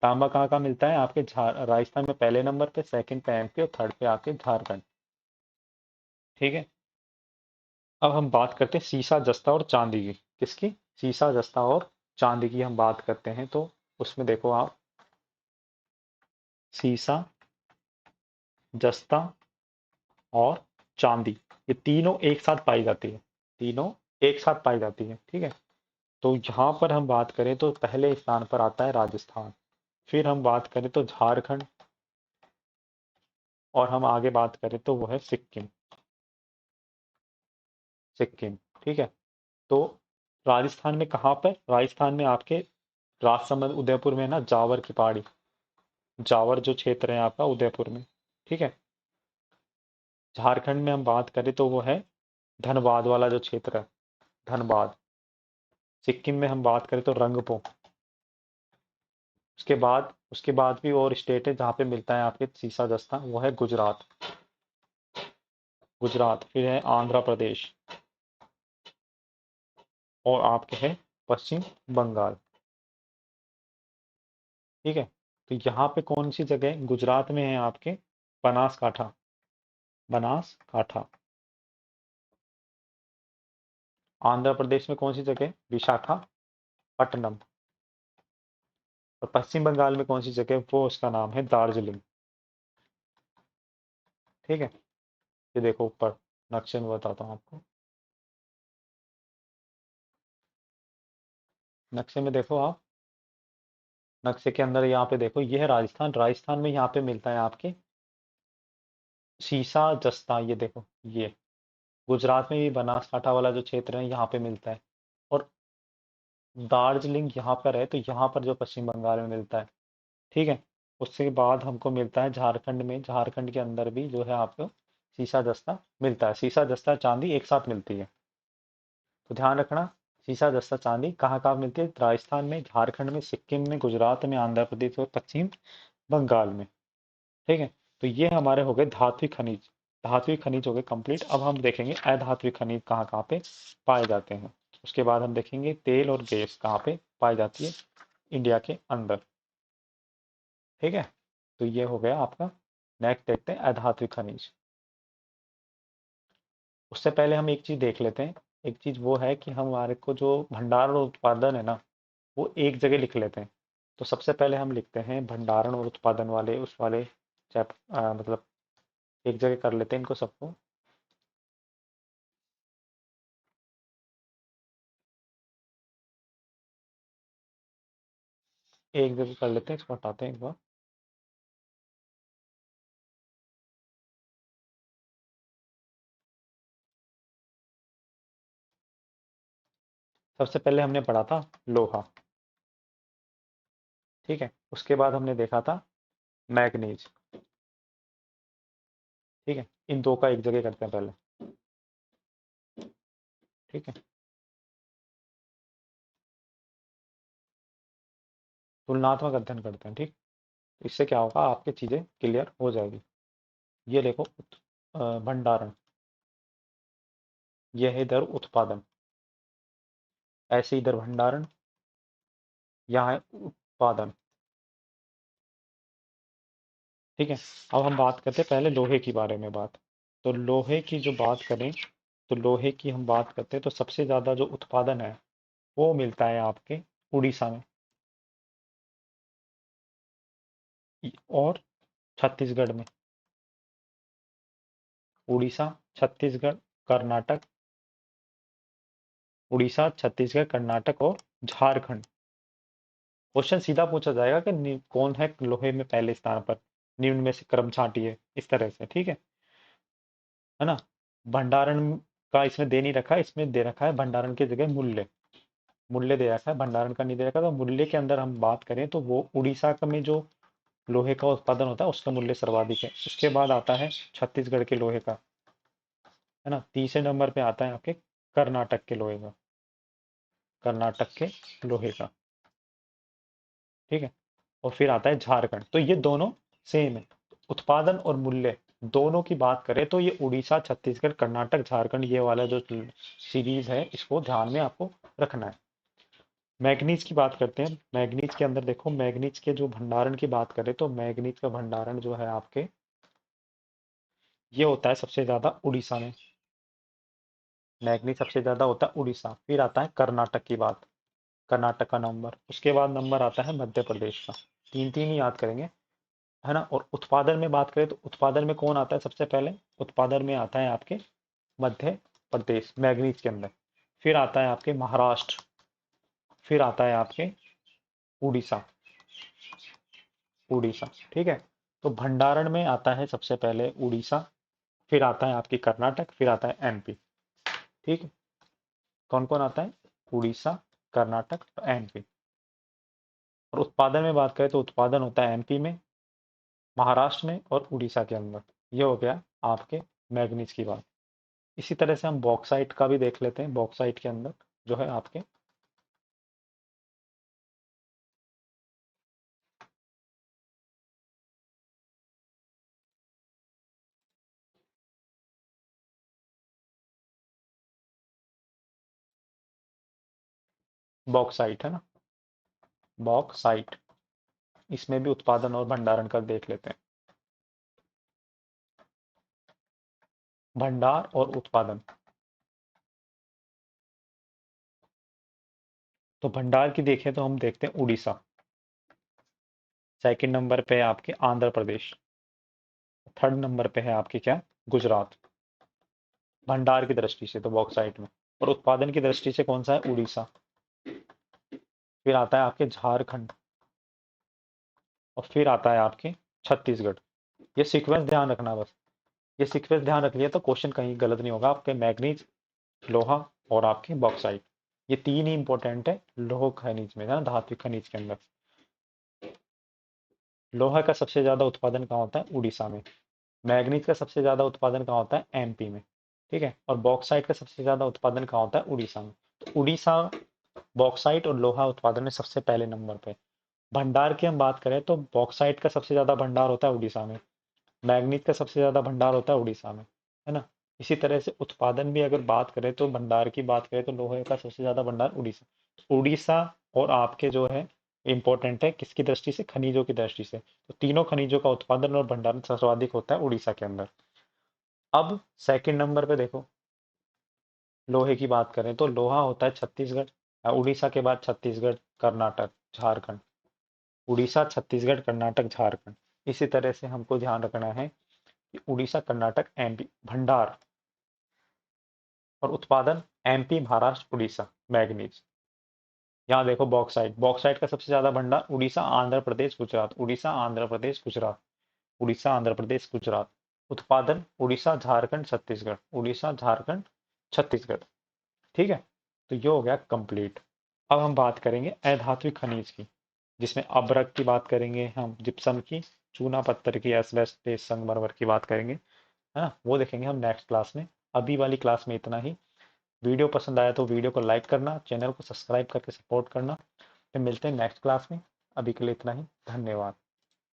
[SPEAKER 1] तांबा कहाँ कहाँ मिलता है? आपके राजस्थान में पहले नंबर पे, सेकंड पे एमपी और थर्ड पे आपके झारखंड। ठीक है, अब हम बात करते हैं सीसा, जस्ता और चांदी की। किसकी? सीसा, जस्ता और चांदी की हम बात करते हैं तो उसमें देखो आप, सीसा, जस्ता और चांदी, ये तीनों एक साथ पाई जाती है। तीनों एक साथ पाई जाती है। ठीक है, तो यहाँ पर हम बात करें तो पहले स्थान पर आता है राजस्थान, फिर हम बात करें तो झारखंड, और हम आगे बात करें तो वो है सिक्किम। सिक्किम। ठीक है, तो राजस्थान में कहाँ पर? राजस्थान में आपके राजसमंद, उदयपुर में ना, जावर की पहाड़ी, जावर जो क्षेत्र है आपका उदयपुर में। ठीक है, झारखंड में हम बात करें तो वो है धनबाद वाला जो क्षेत्र है, धनबाद। सिक्किम में हम बात करें तो रंगपो। उसके बाद भी और स्टेट है जहाँ पे मिलता है आपके सीसा जस्ता, वो है गुजरात। गुजरात, फिर है आंध्र प्रदेश, और आपके है पश्चिम बंगाल। ठीक है, तो यहाँ पे कौन सी जगह है? गुजरात में है आपके बनासकाठा, बनासकाठा। आंध्र प्रदेश में कौन सी जगह है? विशाखापट्टनम। और पश्चिम बंगाल में कौन सी जगह है? वो उसका नाम है दार्जिलिंग। ठीक है, ये देखो ऊपर नक्शे में बताता हूँ आपको। नक्शे में देखो आप, नक्शे के अंदर यहाँ पे देखो, ये है राजस्थान। राजस्थान में यहाँ पे मिलता है आपके शीशा जस्ता, ये देखो ये। गुजरात में भी बनासकाठा वाला जो क्षेत्र है यहाँ पे मिलता है, और दार्जिलिंग यहाँ पर है, तो यहाँ पर जो पश्चिम बंगाल में मिलता है। ठीक है, उसके बाद हमको मिलता है झारखंड में। झारखंड के अंदर भी जो है आपको शीशा जस्ता मिलता है। शीशा जस्ता चांदी एक साथ मिलती है, तो ध्यान रखना। शीशा जस्ता चांदी कहाँ कहाँ मिलती है? राजस्थान में, झारखंड में, सिक्किम में, गुजरात में, आंध्र प्रदेश और पश्चिम बंगाल में। ठीक है, तो ये हमारे हो गए धात्विक खनिज। धात्विक खनिज हो गए कंप्लीट। अब हम देखेंगे अधात्विक खनिज कहाँ कहाँ पे पाए जाते हैं। उसके बाद हम देखेंगे तेल और गैस कहाँ पे पाई जाती है इंडिया के अंदर। ठीक है, तो ये हो गया आपका। नेक्स्ट देखते हैं अधात्विक खनिज। उससे पहले हम एक चीज देख लेते हैं। एक चीज वो है कि हमारे को जो भंडारण और उत्पादन है ना, वो एक जगह लिख लेते हैं। तो सबसे पहले हम लिखते हैं भंडारण और उत्पादन वाले, उस वाले मतलब एक जगह कर लेते हैं इनको सबको। एक जगह कर लेते हैं, इसको हटाते हैं एक बार। सबसे पहले हमने पढ़ा था लोहा, ठीक है। उसके बाद हमने देखा था मैग्नीज, ठीक है। इन दो का एक जगह करते हैं पहले, ठीक है। तुलनात्मक अध्ययन करते हैं, ठीक। इससे क्या होगा, आपकी चीजें क्लियर हो जाएगी। ये देखो भंडारण, यह है इधर उत्पादन, ऐसे इधर भंडारण, यहाँ है उत्पादन, ठीक है। अब हम बात करते हैं पहले लोहे की बारे में बात। तो लोहे की जो बात करें, तो लोहे की हम बात करते हैं तो सबसे ज़्यादा जो उत्पादन है वो मिलता है आपके उड़ीसा में, और छत्तीसगढ़ में। उड़ीसा, छत्तीसगढ़, कर्नाटक, उड़ीसा, छत्तीसगढ़, कर्नाटक और झारखंड। क्वेश्चन सीधा पूछा जाएगा कि कौन है लोहे में पहले स्थान पर, निम्न में से क्रम छांटिए, इस तरह से, ठीक है ना। भंडारण का इसमें दे नहीं रखा है, इसमें दे रखा है भंडारण की जगह मूल्य, मूल्य दे रखा है, भंडारण का नहीं दे रखा। तो मूल्य के अंदर हम बात करें तो वो उड़ीसा का में जो लोहे का उत्पादन होता है उसका मूल्य सर्वाधिक है। उसके बाद आता है छत्तीसगढ़ के लोहे का, है ना। तीसरे नंबर पे आता है आपके कर्नाटक के लोहे का, कर्नाटक के लोहे का, ठीक है। और फिर आता है झारखंड। तो ये दोनों सेम है, उत्पादन और मूल्य दोनों की बात करें तो ये उड़ीसा, छत्तीसगढ़, कर्नाटक, झारखंड, ये वाला जो सीरीज है इसको ध्यान में आपको रखना है। मैग्नीज की बात करते हैं। मैग्नीज के अंदर देखो, मैग्नीज के जो भंडारण की बात करें तो मैग्नीज का भंडारण जो है आपके, ये होता है सबसे ज्यादा उड़ीसा में। मैग्नीज सबसे ज्यादा होता है उड़ीसा। फिर आता है कर्नाटक की बात, कर्नाटक का नंबर। उसके बाद नंबर आता है मध्य प्रदेश का। तीन तीन ही याद करेंगे, है ना। और उत्पादन में बात करें तो उत्पादन में कौन आता है सबसे पहले, उत्पादन में आता है आपके मध्य प्रदेश मैग्नीज के अंदर। फिर आता है आपके महाराष्ट्र, फिर आता है आपके उड़ीसा, उड़ीसा, ठीक है। तो भंडारण में आता है सबसे पहले उड़ीसा, फिर आता है आपकी कर्नाटक, फिर आता है एमपी, ठीक है। कौन कौन आता है, उड़ीसा, कर्नाटक, एमपी। और उत्पादन में बात करें तो उत्पादन होता है एमपी में, महाराष्ट्र में और उड़ीसा के अंदर। ये हो गया आपके मैग्नीज की बात। इसी तरह से हम बॉक्साइट का भी देख लेते हैं। बॉक्साइट के अंदर जो है आपके, बॉक्साइट है ना, बॉक्साइट, इसमें भी उत्पादन और भंडारण का देख लेते हैं। भंडार और उत्पादन, तो भंडार की देखें तो हम देखते हैं उड़ीसा, सेकंड नंबर पे है आपके आंध्र प्रदेश, थर्ड नंबर पे है आपके क्या, गुजरात, भंडार की दृष्टि से तो बॉक्साइट में। और उत्पादन की दृष्टि से कौन सा है, उड़ीसा। फिर आता है आपके झारखंड, और फिर आता है आपके छत्तीसगढ़। ये सीक्वेंस ध्यान रखना बस, ये सीक्वेंस ध्यान रख लिया तो क्वेश्चन कहीं गलत नहीं होगा। आपके मैग्नीज, लोहा और आपके बॉक्साइट, ये तीन ही इंपॉर्टेंट है लोह खनिज में, है ना, धात्विक खनिज के अंदर। लोहा का सबसे ज्यादा उत्पादन कहाँ होता है, उड़ीसा में। मैग्नीज का सबसे ज्यादा उत्पादन कहाँ होता है, एमपी में, ठीक है। और बॉक्साइट का सबसे ज्यादा उत्पादन कहाँ होता है, उड़ीसा में। तो उड़ीसा बॉक्साइट और लोहा उत्पादन में सबसे पहले नंबर पे। भंडार की हम बात करें तो बॉक्साइट का सबसे ज्यादा भंडार होता है उड़ीसा में, मैग्नीज का सबसे ज्यादा भंडार होता है उड़ीसा में, है ना। इसी तरह से उत्पादन भी अगर बात करें तो भंडार की बात करें तो लोहे का सबसे ज्यादा भंडार उड़ीसा, उड़ीसा। और आपके जो है इंपॉर्टेंट है किसकी दृष्टि से, खनिजों की दृष्टि से, तो तीनों खनिजों का उत्पादन और भंडारण सर्वाधिक होता है उड़ीसा के अंदर। अब सेकंड नंबर पे देखो, लोहे की बात करें तो लोहा होता है छत्तीसगढ़, उड़ीसा के बाद छत्तीसगढ़, कर्नाटक, झारखंड, उड़ीसा, छत्तीसगढ़, कर्नाटक, झारखंड। इसी तरह से हमको ध्यान रखना है कि उड़ीसा, कर्नाटक, एमपी भंडार, और उत्पादन एमपी, महाराष्ट्र, उड़ीसा, मैग्नीज। यहाँ देखो बॉक्साइट, बॉक्साइट का सबसे ज्यादा भंडार उड़ीसा, आंध्र प्रदेश, गुजरात, उड़ीसा, आंध्र प्रदेश, गुजरात, उड़ीसा, आंध्र प्रदेश, गुजरात। उत्पादन उड़ीसा, झारखंड, छत्तीसगढ़, उड़ीसा, झारखंड, छत्तीसगढ़। ठीक है, तो ये हो गया कंप्लीट। अब हम बात करेंगे अधात्विक खनिज की, जिसमें अभ्रक की बात करेंगे, हम जिप्सम की, चूना पत्थर की, एस्बेस्टस, संगमरमर की बात करेंगे, है ना, वो देखेंगे हम नेक्स्ट क्लास में। अभी वाली क्लास में इतना ही। वीडियो पसंद आया तो वीडियो को लाइक करना, चैनल को सब्सक्राइब करके सपोर्ट करना। फिर मिलते हैं नेक्स्ट क्लास में। अभी के लिए इतना ही, धन्यवाद।